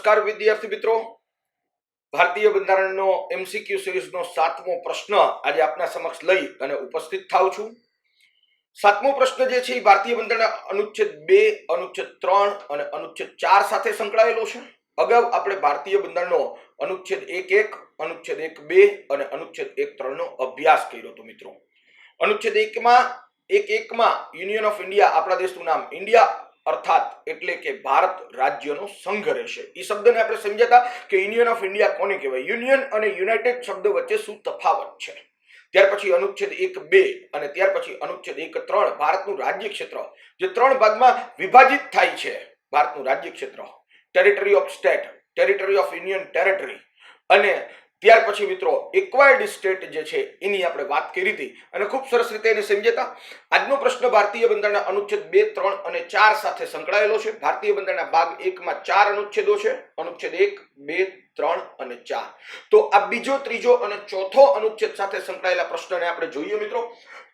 નમસ્કાર વિદ્યાર્થી મિત્રો, ભારતીય બંધારણનો એમસીક્યુ સિરીઝનો 7મો પ્રશ્ન આજે આપના સમક્ષ લઈ અને ઉપસ્થિત થાઉં છું। 7મો પ્રશ્ન જે છે એ ભારતીય બંધારણના અનુચ્છેદ 2, અનુચ્છેદ 3 અને અનુચ્છેદ 4 સાથે સંકળાયેલો છે। અગાઉ આપણે ભારતીય બંધારણનો અનુચ્છેદ 1.1, અનુચ્છેદ 1.2 અને અનુચ્છેદ 1.3 નો અભ્યાસ કર્યો હતો મિત્રો। અનુચ્છેદ 1.1 માં યુનિયન ઓફ ઇન્ડિયા, આપણા દેશનું નામ ઇન્ડિયા अर्थात એટલે કે ભારત રાજ્યનો સંઘ રહેશે। એ શબ્દને આપણે સમજ્યા કે યુનિયન ઓફ ઇન્ડિયા કોને કહેવાય, યુનિયન અને યુનાઇટેડ શબ્દ વચ્ચે શું તફાવત છે। ત્યાર પછી અનુચ્છેદ 1.2 અને ત્યાર પછી અનુચ્છેદ 1.3 ભારતનું રાજ્ય ક્ષેત્ર જે 3 ભાગમાં વિભાજિત થાય છે। ભારતનું રાજ્ય ક્ષેત્ર, territory of state, territory of union territory અને ત્યાર પછી મિત્રો એક્વાયર્ડ સ્ટેટ જે છે એની આપણે વાત કરી હતી અને ખૂબ સરસ રીતે એને સમજ્યા। આજનો પ્રશ્ન ભારતીય બંધારણના અનુચ્છેદ 2, 3 અને 4 સાથે સંકળાયેલો છે। ભારતીય બંધારણના ભાગ 1 માં 4 અનુચ્છેદો છે, અનુચ્છેદ 1, 2, 3 અને 4। તો આ બીજો, ત્રીજો અને ચોથો અનુચ્છેદ સાથે સંકળાયેલા પ્રશ્નને આપણે જોઈએ મિત્રો।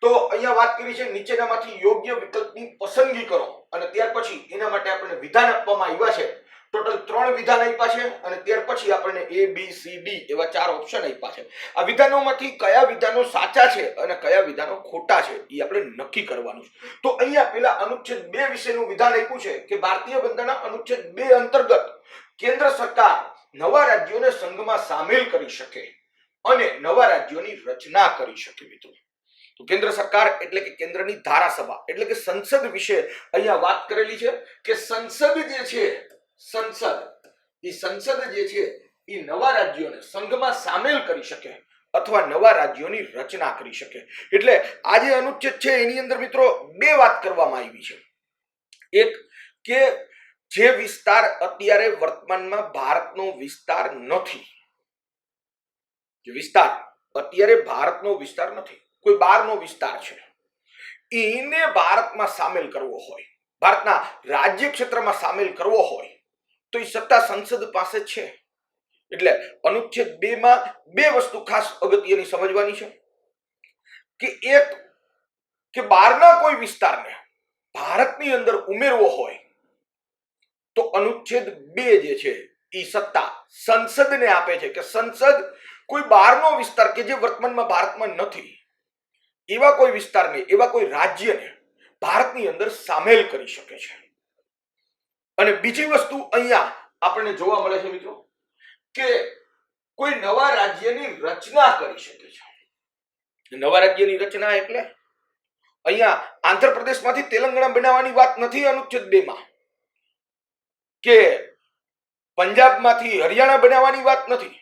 તો અહીંયા વાત કરી છે નીચેનામાંથી યોગ્ય વિકલ્પની પસંદગી કરો અને ત્યાર પછી એના માટે આપણને વિધાન આપવામાં આવ્યા છે। ટોટલ 3 વિધાન આપ્યા છે અને ત્યાર પછી આપણને A, B, C, D એવા 4 ઓપ્શન આપ્યા છે। આ વિધાનોમાંથી કયા વિધાનો સાચા છે અને કયા વિધાનો ખોટા છે એ આપણે નક્કી કરવાનું છે। તો અહીંયા પેલા અનુચ્છેદ 2 વિશેનું વિધાન આપ્યું છે કે ભારતીય બંધારણના અનુચ્છેદ 2 અંતર્ગત કેન્દ્ર સરકાર નવા રાજ્યોને સંઘમાં સામેલ કરી શકે અને નવા રાજ્યોની રચના કરી શકે મિત્રો। તો કેન્દ્ર સરકાર એટલે કે કેન્દ્રની ધારાસભા એટલે કે સંસદ વિશે અહીંયા વાત કરેલી છે કે સંસદ જે છે, સંસદ જે છે એ નવા રાજ્યોને સંઘમાં સામેલ કરી શકે અથવા નવા રાજ્યોની રચના કરી શકે। એટલે આ જે અનુચ્છેદ છે એની અંદર મિત્રો 2 વાત કરવામાં આવી છે। એક કે જે વિસ્તાર અત્યારે વર્તમાનમાં ભારતનો વિસ્તાર નથી, જે વિસ્તાર અત્યારે ભારતનો વિસ્તાર નથી, કોઈ બહારનો વિસ્તાર છે, એને ભારતમાં સામેલ કરવો હોય, ભારતના રાજ્ય ક્ષેત્રમાં સામેલ કરવો હોય તો એ સત્તા સંસદ પાસે છે। એટલે અનુચ્છેદ 2 માં 2 વસ્તુ ખાસ અગત્યની સમજવાની છે કે એક કે બહારના કોઈ વિસ્તારને ભારતની અંદર ઉમેરવો હોય તો અનુચ્છેદ 2 જે છે એ સત્તા સંસદને આપે છે કે સંસદ કોઈ બહારનો વિસ્તાર કે જે વર્તમાનમાં ભારતમાં નથી એવા કોઈ વિસ્તારને, એવા કોઈ રાજ્યને ભારતની અંદર સામેલ કરી શકે છે। અને બીજી વસ્તુ અહીંયા આપણને જોવા મળે છે મિત્રો કે કોઈ નવા રાજ્યની રચના કરી શકે છે। નવા રાજ્યની રચના એટલે અહીંયા આંધ્રપ્રદેશમાંથી તેલંગાણા બનાવવાની વાત નથી અનુચ્છેદ 2 માં, કે પંજાબમાંથી હરિયાણા બનાવવાની વાત નથી।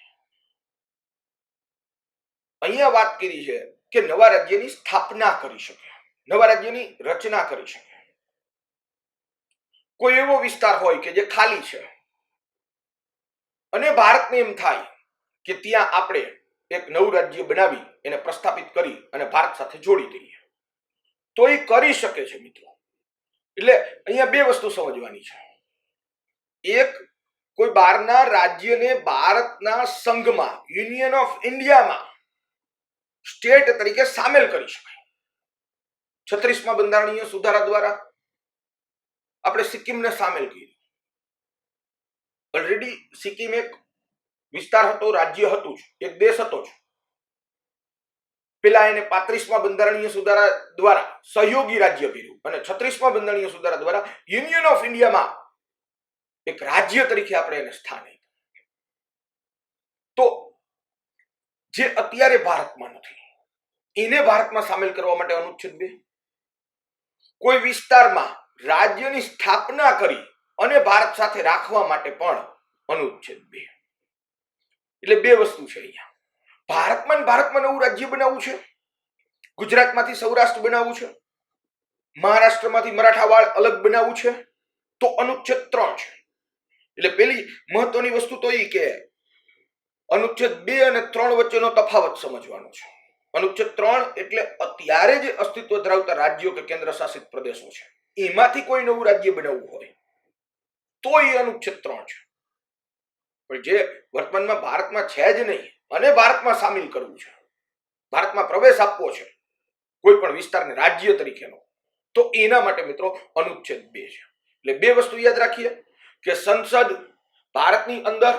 અહીંયા વાત કરી છે કે નવા રાજ્યની સ્થાપના કરી શકે, નવા રાજ્યની રચના કરી શકે। કોઈ એવો વિસ્તાર હોય કે જે ખાલી છે અને ભારતને એમ થાય કે ત્યાં આપણે એક નવું રાજ્ય બનાવી એને પ્રસ્થાપિત કરી અને ભારત સાથે જોડી દઈએ તો એ કરી શકે છે મિત્રો। એટલે અહીંયા 2 વસ્તુ સમજવાની છે। એક, કોઈ બહારના રાજ્યને ભારતના સંઘમાં, યુનિયન ઓફ ઇન્ડિયામાં સ્ટેટ તરીકે સામેલ કરી શકાય। 36મા બંધારણીય સુધારા દ્વારા આપણે સિક્કિમને સામેલ કર્યું। ઓલરેડી સિક્કિમ એક વિસ્તાર હતો, રાજ્ય હતું જ, એક દેશ હતો જ। પેલા એને 35મા બંધારણીય સુધારા દ્વારા સહયોગી રાજ્ય કર્યું અને 36મા બંધારણીય સુધારા દ્વારા યુનિયન ઓફ ઇન્ડિયામાં એક રાજ્ય તરીકે આપણે એને સ્થાન આપ્યું। તો જે અત્યારે ભારતમાં નથી એને ભારતમાં સામેલ કરવા માટે અનુચ્છેદ 2, કોઈ વિસ્તારમાં રાજ્યની સ્થાપના કરી અને ભારત સાથે રાખવા માટે પણ અનુચ્છેદ 2। એટલે 2 વસ્તુ છે અહીંયા। ભારતમાં નવું રાજ્ય બનાવવું છે, ગુજરાતમાંથી સૌરાષ્ટ્ર બનાવવું છે, મહારાષ્ટ્રમાંથી મરાઠાવાડ અલગ બનાવવું છે તો અનુચ્છેદ 3 છે। એટલે પેલી મહત્વની વસ્તુ તો એ કે અનુચ્છેદ 2 અને 3 વચ્ચેનો તફાવત સમજવાનો છે। અનુચ્છેદ 3 એટલે અત્યારે જે અસ્તિત્વ ધરાવતા રાજ્યો કે કેન્દ્ર શાસિત પ્રદેશો છે એમાંથી કોઈ નવું રાજ્ય બનાવવું હોય તો એ અનુચ્છેદ 3 છે। પણ જે વર્તમાનમાં ભારતમાં છે જ નહીં અને ભારતમાં સામેલ કરવું છે, ભારતમાં પ્રવેશ આપવો છે કોઈ પણ વિસ્તારને રાજ્ય તરીકેનો, તો એના માટે મિત્રો અનુચ્છેદ 2 છે। એટલે 2 વસ્તુ યાદ રાખીએ કે સંસદ ભારતની અંદર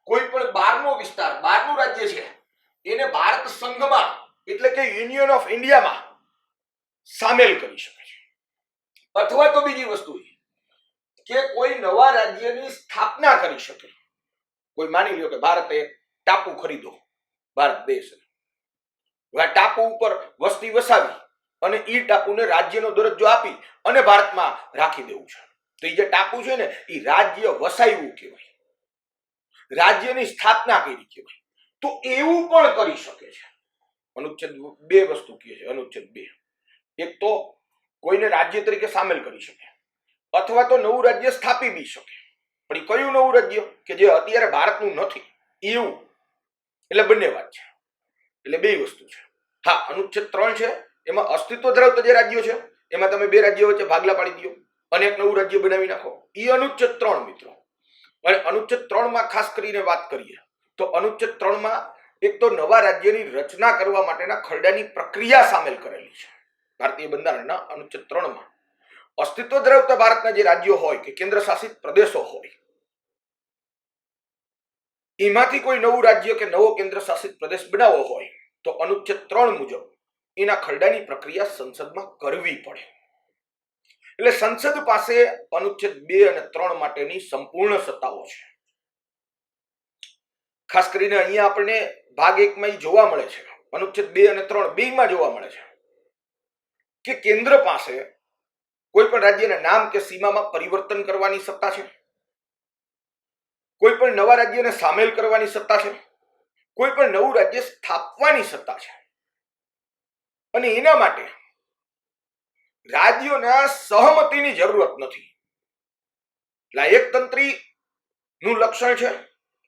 કોઈ પણ બહારનો વિસ્તાર, બહારનું રાજ્ય છે એને ભારત સંઘમાં એટલે કે યુનિયન ઓફ ઇન્ડિયામાં સામેલ કરી શકે છે. અથવા તો બીજી વસ્તુ કે કોઈ નવા રાજ્યની સ્થાપના કરી શકે. કોઈ માની લ્યો કે ભારતે ટાપુ ખરીદો, ભારત દેશ ટાપુ ઉપર વસ્તી વસાવી અને ઈ ટાપુને રાજ્યનો દરજ્જો આપી અને ભારતમાં રાખી દેવું છે, તો એ જે ટાપુ છે ને એ રાજ્ય વસાવ્યું કહેવાય, રાજ્યની સ્થાપના કરી કહેવાય. તો એવું પણ કરી શકે છે. અનુચ્છેદ 2 વસ્તુ કહે છે. અનુચ્છેદ 2 એક તો કોઈને રાજ્ય તરીકે સામેલ કરી શકે અથવા તો નવું રાજ્ય સ્થાપી બી શકે. પણ એ કયું નવું રાજ્ય કે જે અત્યારે ભારતનું નથી એવું, એટલે બંને વાત છે. એટલે બે વસ્તુ છે. હા, અનુચ્છેદ 3 છે એમાં અસ્તિત્વ ધરાવતા જે રાજ્યો છે એમાં તમે બે રાજ્યો વચ્ચે ભાગલા પાડી દો અને એક નવું રાજ્ય બનાવી નાખો. એ અનુચ્છેદ 3 મિત્રો. અને અનુચ્છેદ 3 માં ખાસ કરીને વાત કરીએ તો અનુચ્છેદ 3 માં એક તો નવા રાજ્યની રચના કરવા માટેના ખરડાની પ્રક્રિયા સામેલ કરેલી છે. ભારતીય બંધારણના અનુચ્છેદ 3 માં અસ્તિત્વ ધરાવતા ભારતના જે રાજ્યો હોય કે કેન્દ્ર શાસિત પ્રદેશો હોય એમાંથી કોઈ નવું રાજ્ય કે નવો કેન્દ્ર શાસિત પ્રદેશ બનાવવો હોય તો અનુચ્છેદ 3 મુજબ એના ખરડાની પ્રક્રિયા સંસદમાં કરવી પડે. એટલે સંસદ પાસે અનુચ્છેદ 2 અને 3 માટેની સંપૂર્ણ સત્તાઓ છે. ખાસ કરીને અહીંયા આપણને ભાગ 1 માં જોવા મળે છે, અનુચ્છેદ 2 અને 3 બેયમાં જોવા મળે છે કે કેન્દ્ર પાસે કોઈ પણ રાજ્યના નામ કે સીમામાં પરિવર્તન કરવાની સત્તા છે, કોઈ પણ નવા રાજ્યને સામેલ કરવાની સત્તા છે, કોઈ પણ નવું રાજ્ય સ્થાપવાની સત્તા છે. અને એના માટે રાજ્યોના સહમતિની જરૂરત નથી. એટલે એકતંત્રી નું લક્ષણ છે.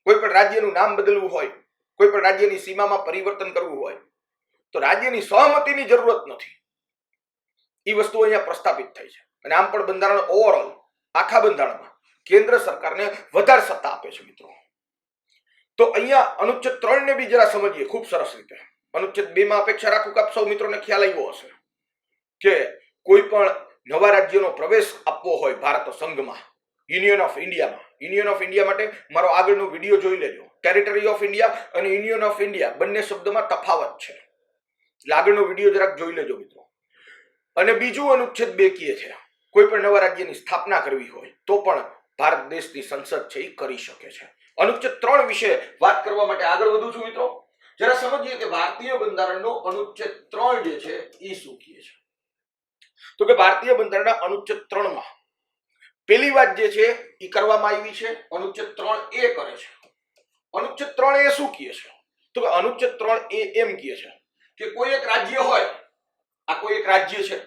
કોઈ પણ રાજ્યનું નામ બદલવું હોય, કોઈ પણ રાજ્યની સીમામાં પરિવર્તન કરવું હોય તો રાજ્યની સહમતિની જરૂરત નથી. એ વસ્તુ અહીંયા પ્રસ્થાપિત થઈ છે. અને આમ પણ બંધારણ ઓવરઓલ આખા બંધારણમાં કેન્દ્ર સરકારને વધારે સત્તા આપે છે મિત્રો. તો અહીંયા અનુચ્છેદ 3 ને બી જરા સમજીએ ખૂબ સરસ રીતે. અનુચ્છેદ 2 માં અપેક્ષા રાખું કે આપ સૌ મિત્રોને ખ્યાલ આવ્યો હશે કે કોઈ પણ નવા રાજ્યનો પ્રવેશ આપવો હોય ભારત સંઘમાં, યુનિયન ઓફ ઇન્ડિયામાં. યુનિયન ઓફ ઇન્ડિયા માટે મારો આગળનો વિડીયો જોઈ લેજો. ટેરિટરી ઓફ ઇન્ડિયા અને યુનિયન ઓફ ઇન્ડિયા બંને શબ્દમાં તફાવત છે, એટલે આગળનો વિડીયો જરાક જોઈ લેજો મિત્રો. અને બીજું અનુચ્છેદ 2 કહે છે કોઈ પણ નવા રાજ્યની સ્થાપના કરવી હોય તો પણ ભારત દેશની સંસદ છે એ કરી શકે છે. અનુચ્છેદ 3 વિશે વાત કરવા માટે આગળ વધું છું મિત્રો. જરા સમજીએ કે ભારતીય બંધારણનો અનુચ્છેદ 3 જે છે એ શું કહે છે. તો કે ભારતીય બંધારણના અનુચ્છેદ 3 માં પહેલી વાત જે છે એ કરવામાં આવી છે, અનુચ્છેદ 3 એ કરે છે. અનુચ્છેદ 3 એ શું કહે છે તો કે અનુચ્છેદ 3 એ એમ કહે છે કે કોઈ એક રાજ્ય હોય, આ કોઈ એક રાજ્ય છે,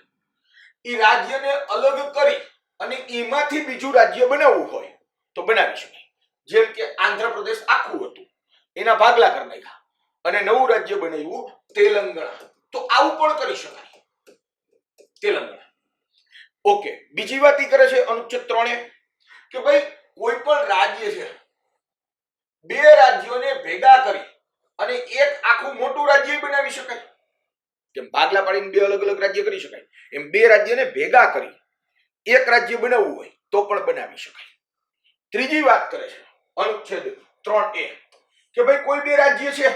એ રાજ્યને અલગ કરી અને એમાંથી બીજું રાજ્ય બનાવવું હોય તો બનાવી શકાય. જેમ કે આંધ્રપ્રદેશ આખું હતું, એના ભાગલા કરી નાખ્યા અને નવું રાજ્ય બનાવ્યું તેલંગાણા, તો આવું પણ કરી શકાય. તેલંગાણા ઓકે. બીજી વાત એ કરે છે અનુચ્છેદ 3 કે ભાઈ કોઈ પણ રાજ્ય છે, બે રાજ્યોને ભેગા કરી અને એક આખું મોટું રાજ્ય બનાવી શકાય. જેમ ભાગલા પાડીને બે અલગ અલગ રાજ્ય કરી શકાય એમ બે રાજ્યને ભેગા કરી એક રાજ્ય બનાવવું હોય તો પણ બનાવી શકાય. ત્રીજી વાત કરે છે અનુચ્છેદ 3 એ કે ભાઈ કોઈ બે રાજ્ય છે,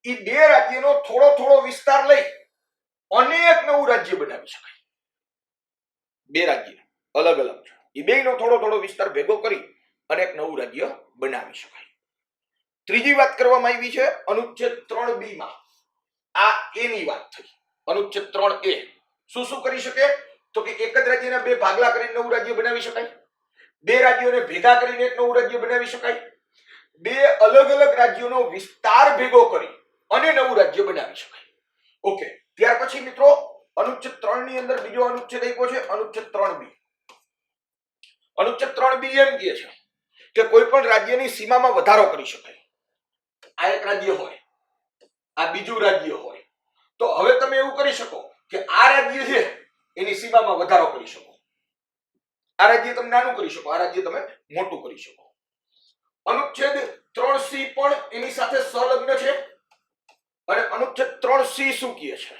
એ બે રાજ્યનો થોડો થોડો વિસ્તાર લઈ અને એક નવું રાજ્ય બનાવી શકાય. બે રાજ્ય અલગ અલગ છે, એ બેનો થોડો થોડો વિસ્તાર ભેગો કરી અને એક નવું રાજ્ય બનાવી શકાય. ત્રીજી વાત કરવામાં આવી છે અનુચ્છેદ 3B માં. આ એની વાત થઈ. અનુચ્છેદ 3A શું શું કરી શકે તો કે એક જ રાજ્યના બે ભાગલા કરીને નવું રાજ્ય બનાવી શકાય, બે રાજ્યોને ભેગા કરીને એક નવું રાજ્ય બનાવી શકાય, બે અલગ અલગ રાજ્યોનો વિસ્તાર ભેગો કરી અને નવું રાજ્ય બનાવી શકાય. ઓકે. ત્યાર પછી મિત્રો અનુચ્છેદ 3 ની અંદર બીજો અનુચ્છેદ આપ્યો છે અનુચ્છેદ 3B. અનુચ્છેદ 3B એમ કહે છે કે કોઈ પણ રાજ્યની સીમામાં વધારો કરી શકાય. આ એક રાજ્ય હોય, આ બીજું રાજ્ય હોય, તો હવે તમે એવું કરી શકો કે આ રાજ્ય છે એની સીમામાં વધારો કરી શકો, આ રાજ્ય તમે નાનું કરી શકો, આ રાજ્ય તમે મોટું કરી શકો. અનુચ્છેદ 3C પણ એની સાથે સંલગ્ન છે. અને અનુચ્છેદ 3C શું કહે છે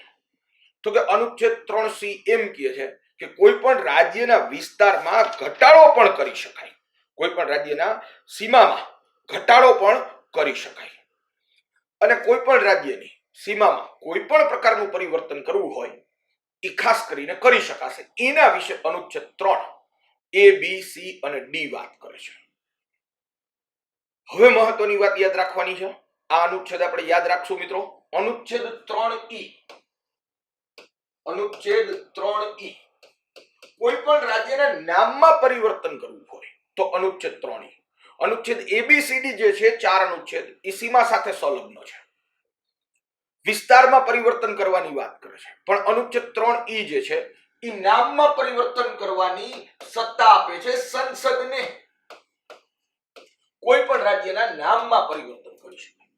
તો કે અનુચ્છેદ 3C એમ કહે છે કે કોઈ પણ રાજ્યના વિસ્તારમાં ઘટાડો પણ કરી શકાય. કોઈ પણ રાજ્યના સીમામાં ઘટાડો પણ કરી શકાય અને કોઈ પણ રાજ્યની સીમામાં કોઈ પણ પ્રકારનું પરિવર્તન કરવું હોય એ ખાસ કરીને કરી શકાશે. એના વિશે અનુચ્છેદ 3 A, B, C અને D વાત કરે છે. હવે મહત્વની વાત યાદ રાખવાની છે. આ અનુચ્છેદ આપણે યાદ રાખશું મિત્રો. અનુચ્છેદ 3E. અનુચ્છેદ 3E કોઈ પણ રાજ્યના નામમાં પરિવર્તન કરવું હોય તો અનુચ્છેદ 3E. અનુચ્છેદ ABCD જે છે 4 અનુચ્છેદ એ સીમા સાથે સંલગ્ન છે, વિસ્તારમાં પરિવર્તન કરવાની વાત કરે છે, પણ અનુચ્છેદ 3E જે છે એ નામમાં પરિવર્તન કરવાની સત્તા આપે છે સંસદને. કોઈ પણ રાજ્યના નામમાં પરિવર્તન કરી શકાય.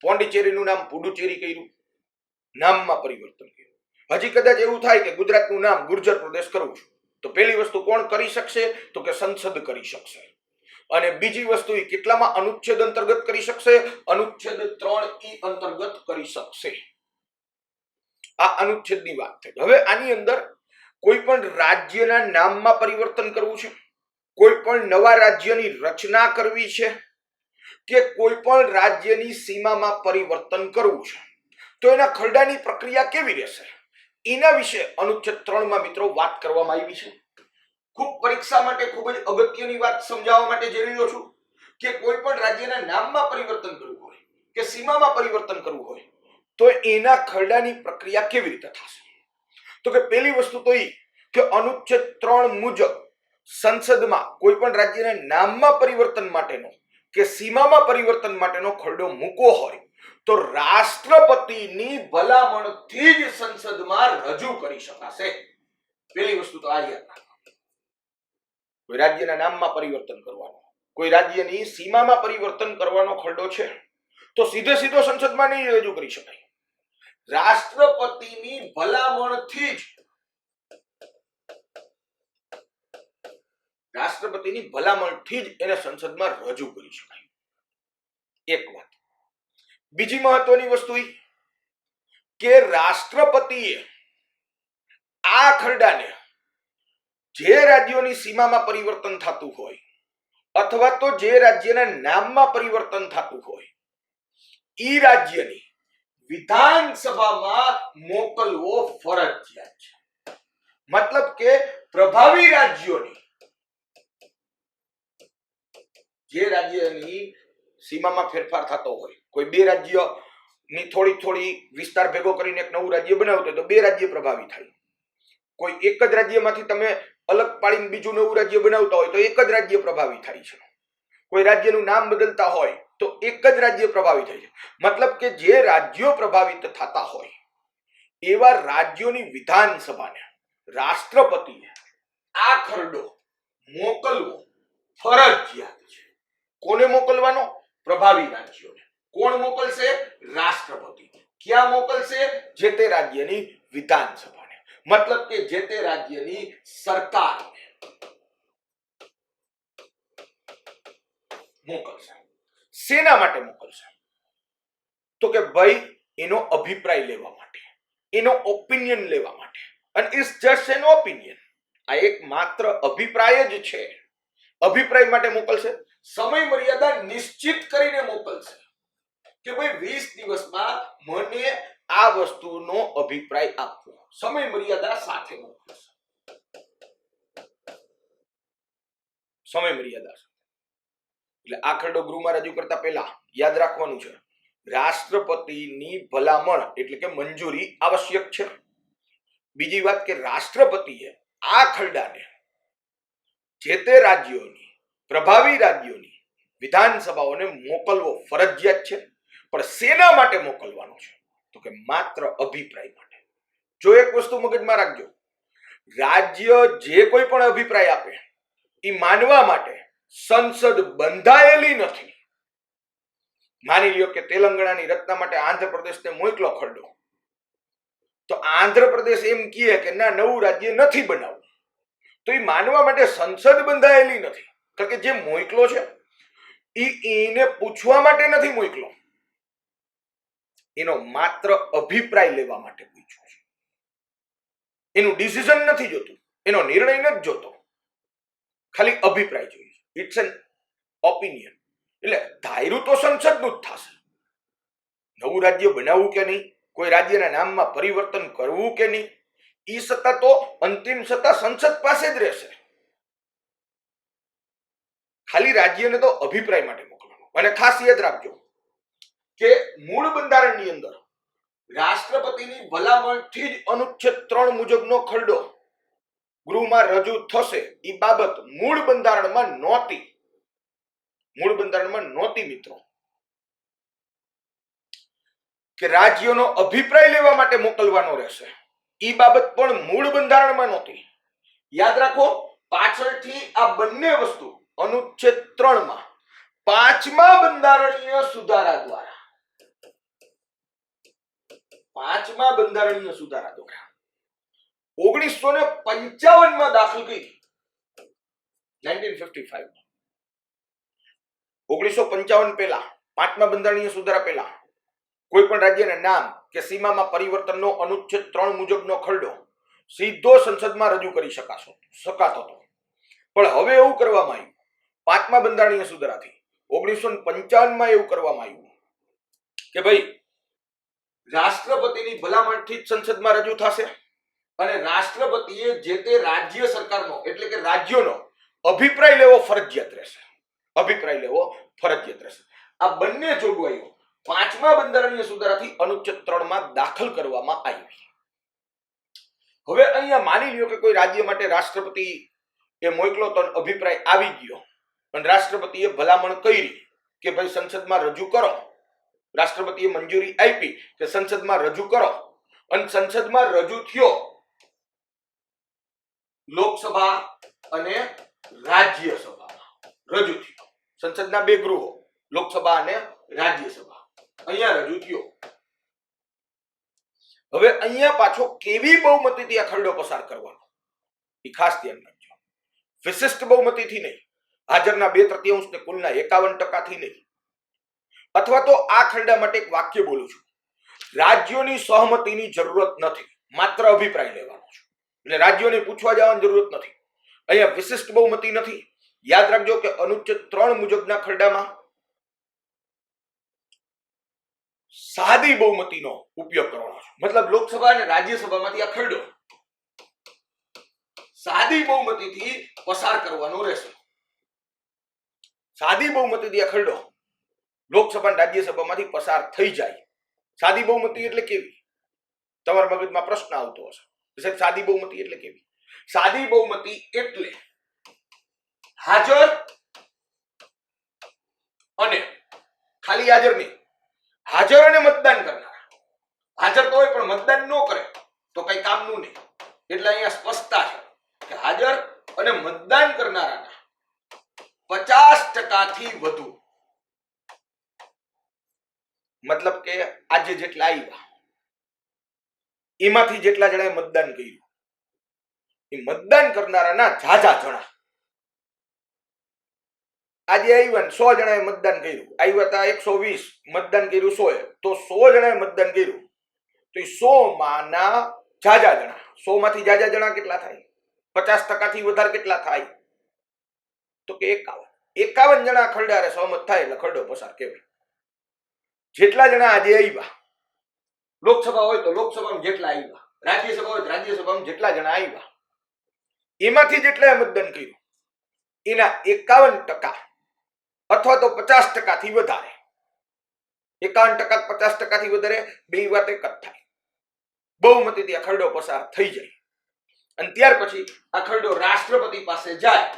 પોંડિચેરીનું નામ પુડુચેરી કર્યું, નામમાં પરિવર્તન કર્યું. હજી કદાચ એવું થાય કે ગુજરાતનું નામ ગુર્જર પ્રદેશ કરવું છે તો પહેલી વસ્તુ કોણ કરી શકશે તો કે સંસદ કરી શકશે. અને બીજી વસ્તુ એ કેટલામાં અનુચ્છેદ અંતર્ગત કરી શકશે? અનુચ્છેદ 3E અંતર્ગત કરી શકશે. આ અનુચ્છેદની વાત થઈ. હવે આની અંદર કોઈ પણ રાજ્યના નામમાં પરિવર્તન કરવું છે, કોઈ પણ નવા રાજ્યની રચના કરવી છે કે કોઈ પણ રાજ્યની સીમામાં પરિવર્તન કરવું છે તો એના ખરડાની પ્રક્રિયા કેવી રહેશે એના વિશે અનુચ્છેદ 3 માં મિત્રો વાત કરવામાં આવી છે. ખૂબ પરીક્ષા માટે ખૂબ જ અગત્યની વાત સમજાવવા માટે જઈ રહ્યો છું કે કોઈ પણ રાજ્યના નામમાં પરિવર્તન કરવું હોય કે સીમામાં પરિવર્તન કરવું હોય તો એના ખરડાની પ્રક્રિયા કેવી રીતે થશે. તો કે પહેલી વસ્તુ તો એ કે અનુચ્છેદ 3 મુજબ સંસદમાં કોઈ પણ રાજ્યના નામમાં પરિવર્તન માટેનો કે સીમામાં પરિવર્તન માટેનો ખરડો મૂકવો હોય તો રાષ્ટ્રપતિની ભલામણથી જ સંસદમાં રજૂ કરી શકાશે. પહેલી વસ્તુ તો આ યાદ રાખો. કોઈ રાજ્યના નામમાં પરિવર્તન કરવાનો, કોઈ રાજ્યની સીમામાં પરિવર્તન કરવાનો ખરડો છે તો સીધે સીધો સંસદમાં નહીં રજૂ કરી શકાય. રાષ્ટ્રપતિની ભલામણથી જ એને સંસદમાં રજૂ કરી શકાય. એક વાત. બીજી મહત્વની વસ્તુ એ કે રાષ્ટ્રપતિએ આ ખરડાને જે રાજ્યોની સીમામાં પરિવર્તન થતું હોય અથવા તો જે રાજ્યના નામમાં પરિવર્તન થતું હોય એ રાજ્યની વિધાનસભામાં મોકલવો ફરજિયાત છે. મતલબ કે પ્રભાવી રાજ્યોની, જે રાજ્યની સીમામાં ફેરફાર થતો હોય, કોઈ બે રાજ્યની થોડી વિસ્તાર ભેગો કરીને એક નવું રાજ્ય બનાવતો હોય તો બે રાજ્ય પ્રભાવી થાય. કોઈ એક જ રાજ્યમાંથી તમે અલગ પાડીને બીજું નવું રાજ્ય બનાવતા હોય તો એક જ રાજ્ય પ્રભાવી થાય છે. કોઈ રાજ્યનું નામ બદલતા હોય તો એક જ રાજ્ય પ્રભાવિત થાય છે. મતલબ કે જે રાજ્યો પ્રભાવિત થતા હોય એવા રાજ્યોની વિધાનસભાને રાષ્ટ્રપતિએ આ ખરડો મોકલવો ફરજિયાત છે. કોને મોકલવાનો? પ્રભાવી રાજ્યોને. કોણ મોકલશે? રાષ્ટ્રપતિ. ક્યાં મોકલશે? જે તે રાજ્યની વિધાનસભાને. મતલબ કે જે તે રાજ્યની સરકારને મોકલશે. શેના માટે મોકલશે? તો કે ભાઈ એનો અભિપ્રાય લેવા માટે, એનો ઓપિનિયન લેવા માટે. અને ઇટ્સ જસ્ટ એન ઓપિનિયન. આ એક માત્ર અભિપ્રાય જ છે. અભિપ્રાય માટે મોકલશે. સમય મર્યાદા નિશ્ચિત કરીને મોકલશે કે ભાઈ 20 દિવસમાં મને આ વસ્તુનો અભિપ્રાય આપવો. સમય મર્યાદા સાથે મોકલશે. સમય મર્યાદા. એટલે આ ખરડો ગૃહમાં રજૂ કરતા પહેલા યાદ રાખવાનું છે રાષ્ટ્રપતિની ભલામણ એટલે કે મંજૂરી આવશ્યક છે. બીજી વાત કે રાષ્ટ્રપતિએ આ ખરડાને જે તે રાજ્યોની, પ્રભાવી રાજ્યોની વિધાનસભાઓને મોકલવો ફરજિયાત છે. પણ શેના માટે મોકલવાનો છે? તો કે માત્ર અભિપ્રાય માટે. જો એક વસ્તુ મગજમાં રાખજો, રાજ્ય જે કોઈ પણ અભિપ્રાય આપે એ માનવા માટે સંસદ બંધાયેલી નથી. માની લ્યો કે તેલંગાણાની રચના માટે આંધ્રપ્રદેશને મોકલો ખરડો, તો આંધ્રપ્રદેશ એમ કહે કે ના, નવું રાજ્ય નથી બનાવવું, તો એ માનવા માટે સંસદ બંધાયેલી નથી. કારણ કે જે મોકલો છે એને પૂછવા માટે નથી મોકલો, એનો માત્ર અભિપ્રાય લેવા માટે પૂછ્યો છે. એનું ડિસિઝન નથી જોતું, એનો નિર્ણય નથી જોતો, ખાલી અભિપ્રાય જોઈએ છે. It's an opinion. એટલે ધાર્યું તો સંસદનું જ થશે. નવું રાજ્ય બનાવવું કે નહીં, કોઈ રાજ્યના નામમાં પરિવર્તન કરવું કે નહીં, એ સત્તા તો અંતિમ સત્તા સંસદ પાસે જ રહેશે. ખાલી રાજ્યને તો અભિપ્રાય માટે મોકલવાનો. અને ખાસ યાદ રાખજો કે મૂળ બંધારણની અંદર રાષ્ટ્રપતિની ભલામણથી જ અનુચ્છેદ 3 મુજબનો ખરડો ગૃહમાં રજૂ થશે. એ બાબત મૂળ બંધારણમાં નહોતી. મૂળ બંધારણમાં નહોતી મિત્રો, કે રાજ્યોનો અભિપ્રાય લેવા માટે મોકલવાનો રહેશે. એ બાબત પણ મૂળ બંધારણમાં નહોતી. યાદ રાખો, પાછળથી આ બંને વસ્તુ અનુચ્છેદ 3 માં 5મા બંધારણીય સુધારા દ્વારા 1955 માં દાખલ કરી. 1955 1955 પહેલા 5મા બંધારણીય સુધારા પહેલા કોઈ પણ રાજ્યના નામ કે સીમામાં પરિવર્તનનો અનુચ્છેદ 3 મુજબનો ખરડો સીધો સંસદમાં રજૂ કરી શકાતો હતો. પણ હવે એવું કરવામાં આવ્યું, 5મા બંધારણીય સુધારાથી 1955 માં એવું કરવામાં આવ્યું કે ભાઈ રાષ્ટ્રપતિની ભલામણથી જ સંસદમાં રજૂ થશે અને રાષ્ટ્રપતિએ જે તે રાજ્ય સરકારનો એટલે કે રાજ્યોનો અભિપ્રાય લેવો ફરજિયાત રહેશે. આ બંને જોગવાઈઓ 5મા બંધારણીય સુધારાથી અનુચ્છેદ 3 માં દાખલ કરવામાં આવી. હવે અહીંયા માની લ્યો કે કોઈ રાજ્ય માટે રાષ્ટ્રપતિ એ મોકલો તો અભિપ્રાય આવી ગયો અને રાષ્ટ્રપતિએ ભલામણ કરી કે ભાઈ સંસદમાં રજૂ કરો. રાષ્ટ્રપતિએ મંજૂરી આપી કે સંસદમાં રજૂ કરો અને સંસદમાં રજૂ થયો. લોકસભા અને રાજ્યસભામાં રજૂ થયો. સંસદના બે ગૃહો, લોકસભા અને રાજ્યસભા, અહીંયા રજૂ થયો. હવે અહીંયા પાછો કેવી બહુમતીથી આ ખરડો પસાર કરવાનો એ ખાસ ધ્યાન રાખજો. વિશિષ્ટ બહુમતીથી નહીં, હાજરના 2/3 ને કુલના 51% નહીં. અથવા તો આ ખરડા માટે એક વાક્ય બોલું છું, રાજ્યોની સહમતીની જરૂરત નથી, માત્ર અભિપ્રાય લેવાનો છે. એટલે રાજ્યોને પૂછવા જવાની જરૂરત નથી. અહીંયા વિશિષ્ટ બહુમતી નથી. યાદ રાખજો કે અનુચ્છેદ 3 મુજબના ખરડામાં સાદી બહુમતીનો ઉપયોગ કરવાનો છે. મતલબ લોકસભા અને રાજ્યસભામાંથી આ ખરડો સાદી બહુમતીથી પસાર કરવાનો રહેશે. સાદી બહુમતીથી આ ખરડો લોકસભા અને રાજ્યસભામાંથી પસાર થઈ જાય. સાદી બહુમતી એટલે કેવી? તમારા મગજમાં પ્રશ્ન આવતો હશે, સાદી બહુમતી એટલે કેવી? સાદી બહુમતી એટલે હાજર અને ખાલી હાજર નહીં, હાજર અને મતદાન કરનારા. હાજર તો હોય પણ મતદાન ન કરે તો કઈ કામનું નહીં. એટલે અહીંયા સ્પષ્ટતા છે કે હાજર અને મતદાન કરનારાના 50% થી વધુ. મતલબ કે આજે જેટલા આવ્યા એમાંથી જેટલા જણાએ મતદાન કર્યું એ મતદાન કરનારાના ઝાઝા જણા. આજે આવ્યા 100 જણાએ મતદાન કર્યું, આવ્યા હતા 120, મતદાન કર્યું 100, તો 100 જણાએ મતદાન કર્યું તો એ 100 માંના ઝાઝા જણા, 100 માંથી ઝાઝા જણા કેટલા થાય? 50% થી વધારે કેટલા થાય? તો કે 51 જણા ખરડારે સહમત થાય એટલે ખરડો પસાર કહેવાય. જેટલા જણા આજે આવ્યા, લોકસભા હોય તો લોકસભામાં જેટલા આવ્યા, રાજ્યસભા હોય તો રાજ્યસભામાં જેટલા જણા આવ્યા, એમાંથી જેટલાએ મતદાન કર્યું એના 51% અથવા તો 50% થી વધારે, 51% 50% થી વધારે, બે વાત એક જ થાય. બહુમતીથી આ ખરડો પસાર થઈ જાય અને ત્યાર પછી આ ખરડો રાષ્ટ્રપતિ પાસે જાય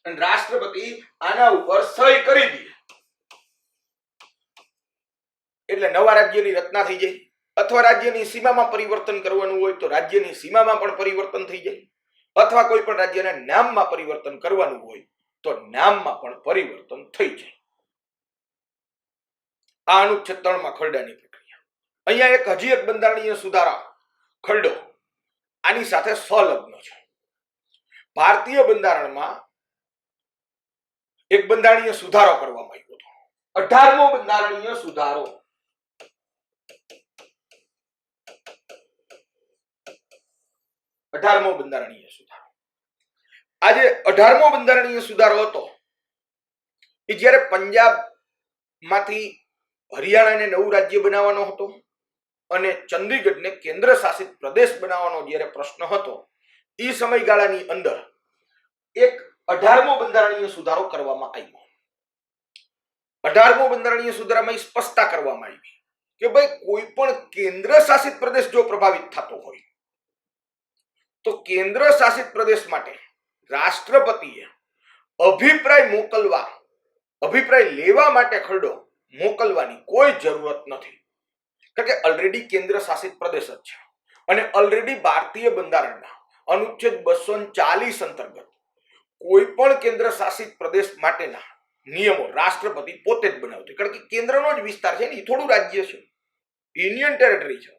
અને રાષ્ટ્રપતિ આના ઉપર સહી કરી દે એટલે નવા રાજ્યની રચના થઈ જાય. અથવા રાજ્યની સીમામાં પરિવર્તન કરવાનું હોય તો રાજ્યની સીમામાં પણ પરિવર્તન થઈ જાય. અથવા કોઈ પણ રાજ્યના નામમાં પરિવર્તન કરવાનું હોય તો નામમાં પણ પરિવર્તન થઈ જાય. આ અનુચ્છેદ 3 માં ખરડાની પ્રક્રિયા. અહીંયા હજી એક બંધારણીય સુધારા ખરડો આની સાથે સંલગ્ન છે. ભારતીય બંધારણમાં એક બંધારણીય સુધારો કરવામાં આવ્યો હતો, 18મો બંધારણીય સુધારો. 18મો બંધારણીય સુધારો. આજે 18મો બંધારણીય સુધારો હતો એ જ્યારે પંજાબમાંથી હરિયાણાને નવું રાજ્ય બનાવવાનો હતો અને ચંદીગઢને કેન્દ્ર શાસિત પ્રદેશ બનાવવાનો જ્યારે પ્રશ્ન હતો એ સમયગાળાની અંદર એક 18મો બંધારણીય સુધારો કરવામાં આવ્યો. 18મો બંધારણીય સુધારામાં સ્પષ્ટતા કરવામાં આવી કે ભાઈ કોઈ પણ કેન્દ્ર શાસિત પ્રદેશ જો પ્રભાવિત થતો હોય તો કેન્દ્ર શાસિત પ્રદેશ માટે રાષ્ટ્રપતિએ અભિપ્રાય લેવા માટે ખરડો મોકલવાની કોઈ જરૂરત નથી, કારણ કે ઓલરેડી કેન્દ્ર શાસિત પ્રદેશ જ છે અને ઓલરેડી ભારતીય બંધારણના અનુચ્છેદ 240 અંતર્ગત કોઈ પણ કેન્દ્ર શાસિત પ્રદેશ માટેના નિયમો રાષ્ટ્રપતિ પોતે જ બનાવતો, કારણ કે કેન્દ્રનો જ વિસ્તાર છે ને, એ થોડું રાજ્ય છે, યુનિયન ટેરેટરી છે,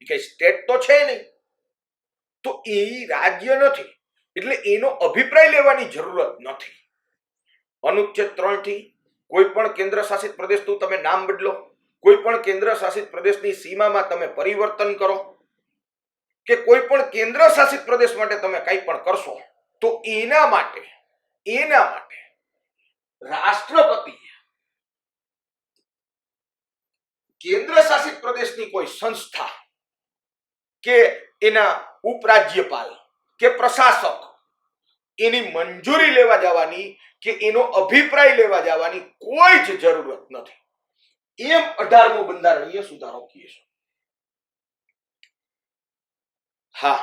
એ કઈ સ્ટેટ તો છે નહીં, તો એ રાજ્ય નથી એટલે એનો અભિપ્રાય લેવાની જરૂરત નથી. અનુચ્છેદ 3 થી કોઈ પણ કેન્દ્ર શાસિત પ્રદેશનું તમે નામ બદલો, કોઈ પણ કેન્દ્ર શાસિત પ્રદેશની સીમામાં તમે પરિવર્તન કરો કે કોઈ પણ કેન્દ્ર શાસિત પ્રદેશ માટે તમે કંઈ પણ કરશો તો એના માટે રાષ્ટ્રપતિ કેન્દ્ર શાસિત પ્રદેશની કોઈ સંસ્થા કે એના ઉપરાજ્યપાલ કે પ્રશાસક એની મંજૂરી લેવા જવાની કે એનો અભિપ્રાય લેવા જવાની કોઈ જ જરૂરત નથી, એમ 18મો બંધારણીય સુધારો કહે છે. હા,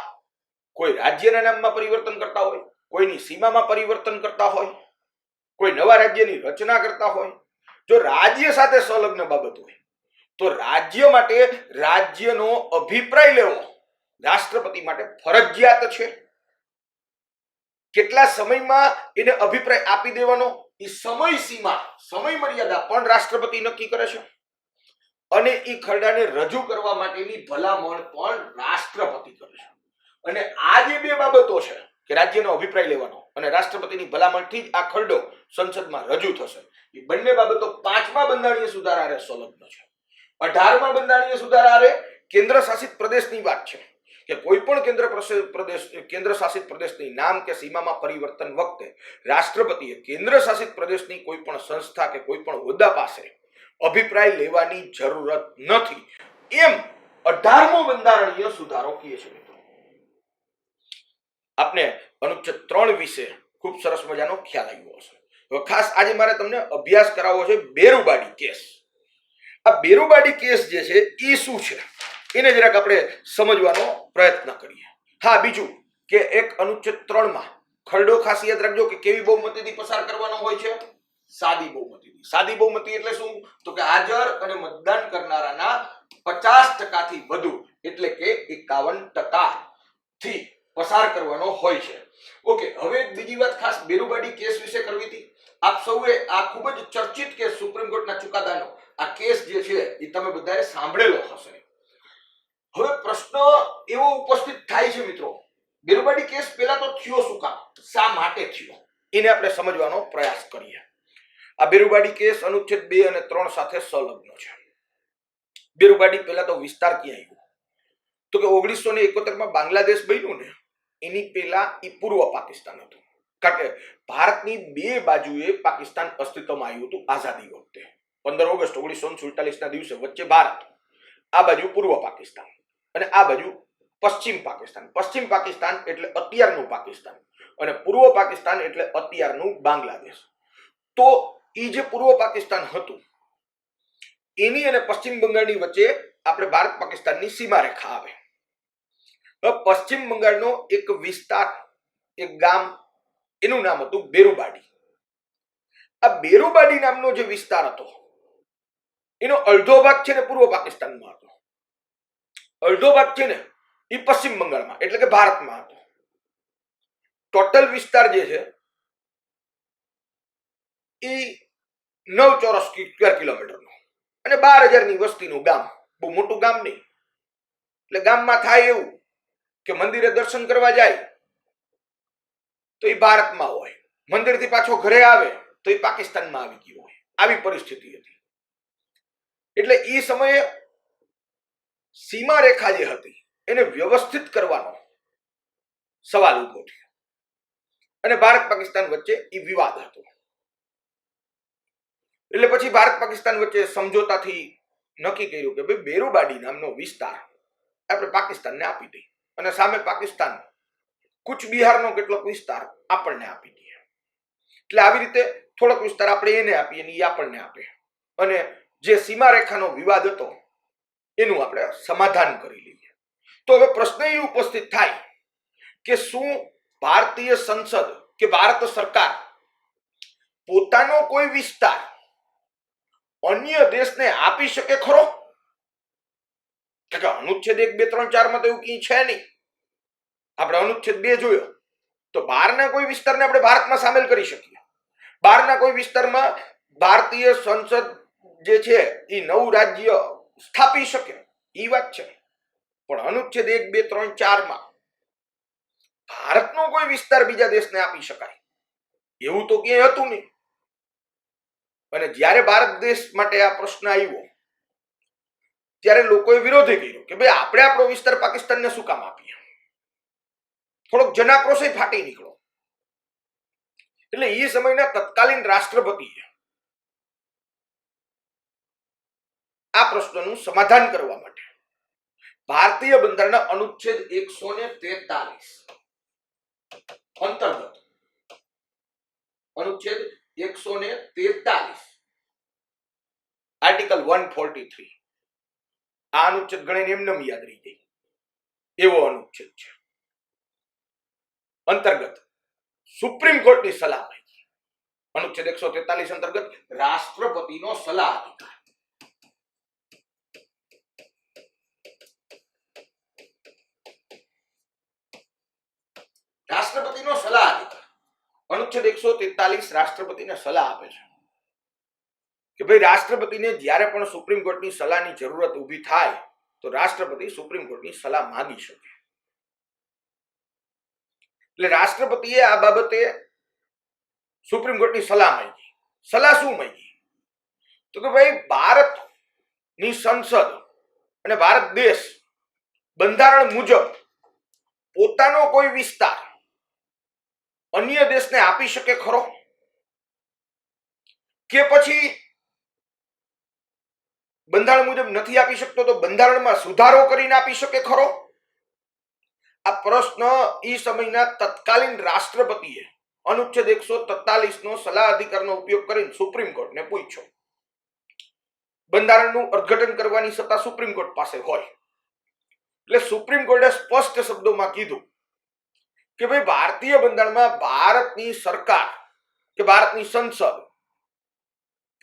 કોઈ રાજ્યના નામમાં પરિવર્તન કરતા હોય, કોઈની સીમામાં પરિવર્તન કરતા હોય, કોઈ નવા રાજ્યની રચના કરતા હોય, જો રાજ્ય સાથે સંલગ્ન બાબત હોય તો રાજ્ય માટે રાજ્યનો અભિપ્રાય લેવો રાષ્ટ્રપતિ માટે ફરજિયાત છે. કેટલા સમયમાં એને અભિપ્રાય આપી દેવાનો એ સમય મર્યાદા પણ રાષ્ટ્રપતિ નક્કી કરે છે અને એ ખરડાને રજૂ કરવા માટેની ભલામણ પણ રાષ્ટ્રપતિ કરે છે. અને આ જે બે બાબતો છે કે રાજ્યનો અભિપ્રાય લેવાનો અને રાષ્ટ્રપતિની ભલામણથી જ આ ખરડો સંસદમાં રજૂ થશે, એ બંને બાબતો 5મા બંધારણીય સુધારા હારે સંલગ્ન છે. 18મા બંધારણીય સુધારા હારે કેન્દ્ર શાસિત પ્રદેશની વાત છે કે કોઈ પણ કેન્દ્ર શાસિત પ્રદેશની નામ કે સીમામાં પરિવર્તન વખતે રાષ્ટ્રપતિએ કેન્દ્ર શાસિત પ્રદેશની કોઈ પણ સંસ્થા કે કોઈ પણ હોદ્દા પાસે અભિપ્રાય લેવાની જરૂરત નથી, એમ 18મો બંધારણીય સુધારો કહે છે. આપને અનુચ્છેદ 3 વિશે ખૂબ સરસ મજાનો ખ્યાલ આવ્યો હશે. હવે ખાસ આજે મારે તમને અભ્યાસ કરાવવો છે બેરુબાડી કેસ. આ બેરુબાડી કેસ જે છે એ શું છે એને જરાક આપણે સમજવાનો પ્રયત્ન કરીએ. હા, બીજું કે એક અનુચ્છેદ 3માં ખરડો ખાસ યાદ રાખજો કે કેવી બહુમતીથી પસાર કરવાનો હોય છે? સાદી બહુમતીથી. સાદી બહુમતી એટલે શું? તો કે હાજર અને મતદાન કરનારાના 50% થી વધુ એટલે કે 51% થી પસાર કરવાનો હોય છે. ઓકે, હવે બીજી વાત ખાસ બેરુબાડી કેસ વિશે કરવી હતી. આપ સૌએ આ ખૂબ જ ચર્ચિત કેસ, સુપ્રીમ કોર્ટના ચુકાદાનો આ કેસ જે છે એ તમે બધાએ સાંભળેલો હશે. હવે પ્રશ્ન એવો ઉપસ્થિત થાય છે મિત્રો, બેરુબાડી કેસ પહેલા તો થયો શું કામ, શા માટે થયો, એને આપણે સમજવાનો પ્રયાસ કરીએ. આ બેરુબાડી કેસ અનુચ્છેદ 2 અને 3 સાથે સંલગ્ન છે. બેરુબાડી પહેલા તો વિસ્તાર ક્યાં આવ્યો તો કે 1971માં બાંગ્લાદેશ બન્યું ને એની પહેલા એ પૂર્વ પાકિસ્તાન હતું, કારણ કે ભારતની બે બાજુએ પાકિસ્તાન અસ્તિત્વમાં આવ્યું હતું આઝાદી વખતે. 15 ઓગસ્ટ 1947ના દિવસે વચ્ચે ભારત, આ બાજુ પૂર્વ પાકિસ્તાન અને આ બાજુ પશ્ચિમ પાકિસ્તાન. પશ્ચિમ પાકિસ્તાન એટલે અત્યારનું પાકિસ્તાન અને પૂર્વ પાકિસ્તાન એટલે અત્યારનું બાંગ્લાદેશ. તો એ જે પૂર્વ પાકિસ્તાન હતું એની અને પશ્ચિમ બંગાળની વચ્ચે આપણે ભારત પાકિસ્તાનની સીમા રેખા આવે. પશ્ચિમ બંગાળનો એક વિસ્તાર, એક ગામ, એનું નામ હતું બેરુબાડી. આ બેરુબાડી નામનો જે વિસ્તાર હતો એનો અડધો ભાગ છે ને પૂર્વ પાકિસ્તાનમાં હતો, અડધો ભાગ છે ને એ પશ્ચિમ બંગાળમાં એટલે કે ભારતમાં હતો. ટોટલ વિસ્તાર જે છે એ 9 ચોરસ સ્ક્વેર કિલોમીટરનો અને 12,000ની વસ્તીનું ગામ, બહુ મોટું ગામ નહીં. એટલે ગામમાં થાય એવું કે મંદિરે દર્શન કરવા જાય તો એ ભારતમાં હોય, મંદિરથી પાછો ઘરે આવે તો એ પાકિસ્તાનમાં આવી ગયો હોય, આવી પરિસ્થિતિ હતી. એટલે એ સમયે સીમા રેખા જે હતી એને વ્યવસ્થિત કરવાનો સવાલ ઉભો થયો અને ભારત પાકિસ્તાન વચ્ચે એ વિવાદ હતો. એટલે પછી ભારત પાકિસ્તાન વચ્ચે સમજોતાથી નક્કી કર્યું કે ભાઈ બેરુબાડી નામનો વિસ્તાર આપણે પાકિસ્તાનને આપી દઈએ અને સામે પાકિસ્તાન કુચ બિહારનો કેટલોક વિસ્તાર આપણને આપી દઈએ. એટલે આવી રીતે થોડોક વિસ્તાર આપણે એને આપીએ અને એ આપણને આપે અને જે સીમારેખાનો વિવાદ હતો એનું આપણે સમાધાન કરી લઈએ. તો હવે પ્રશ્ન એ ઉપસ્થિત થાય કે શું ભારતીય સંસદ કે ભારત સરકાર પોતાનો કોઈ વિસ્તાર અન્ય દેશને આપી શકે ખરો? કે અનુચ્છેદ 1, 2, 3, 4 માં તો એવું કઈ છે નહીં. આપણે અનુચ્છેદ 2 જોયો તો બહારના કોઈ વિસ્તારને આપણે ભારતમાં સામેલ કરી શકીએ. બહારના કોઈ વિસ્તારમાં ભારતીય સંસદ જે છે એ નવું રાજ્ય સ્થાપી શકે એ વાત છે. પણ અનુચ્છેદ 1, 2, 3, 4 માં ભારતનો કોઈ વિસ્તાર બીજા દેશને આપી શકાય એવું તો ક્યાંય હતું નહીં. અને જ્યારે ભારત દેશ માટે આ પ્રશ્ન આવ્યો ત્યારે લોકોએ વિરોધ કર્યો કે ભાઈ આપણે આપણો વિસ્તાર પાકિસ્તાનને શું કામ આપીએ. થોડોક જનાક્રોશ ફાટી નીકળો. એટલે એ સમયના તત્કાલીન રાષ્ટ્રપતિએ આ પ્રશ્નનું સમાધાન કરવા માટે ભારતીય બંધારણના અનુચ્છેદ 143 અંતર્ગત અનુચ્છેદ 143 આર્ટિકલ 143 આ અનુચ્છેદ ગણીને એમને યાદ રહી જાય એવો અનુચ્છેદ છે. અંતર્ગત સુપ્રીમ કોર્ટની સલાહ માંગી. અનુચ્છેદ 143 અંતર્ગત રાષ્ટ્રપતિનો સલાહ અધિકાર. રાષ્ટ્રપતિનો સલાહ અધિકાર અનુચ્છેદ 143 રાષ્ટ્રપતિને સલાહ આપે છે કે ભાઈ રાષ્ટ્રપતિને જ્યારે પણ સુપ્રીમ કોર્ટની સલાહની જરૂરત ઊભી થાય તો રાષ્ટ્રપતિ સુપ્રીમ કોર્ટની સલાહ માંગી શકે. એટલે રાષ્ટ્રપતિએ આ બાબતે સુપ્રીમ કોર્ટની સલાહ માંગી. સલાહ શું માંગી? તો કે ભાઈ ભારતની સંસદ અને ભારત દેશ બંધારણ મુજબ પોતાનો કોઈ વિસ્તાર અન્ય દેશને આપી શકે ખરો? કે પછી બંધારણ મુજબ નથી આપી શકતો તો બંધારણમાં સુધારો કરીને આપી શકે ખરો? આ પ્રશ્ન એ સમયના તત્કાલીન રાષ્ટ્રપતિએ અનુચ્છેદ 143 નો સલાહ અધિકારનો ઉપયોગ કરીને સુપ્રીમ કોર્ટને પૂછ્યો. બંધારણનું અર્થઘટન કરવાની સત્તા સુપ્રીમ કોર્ટ પાસે હોય એટલે સુપ્રીમ કોર્ટે સ્પષ્ટ શબ્દોમાં કીધું કે ભાઈ ભારતીય બંધારણમાં ભારતની સરકાર કે ભારતની સંસદ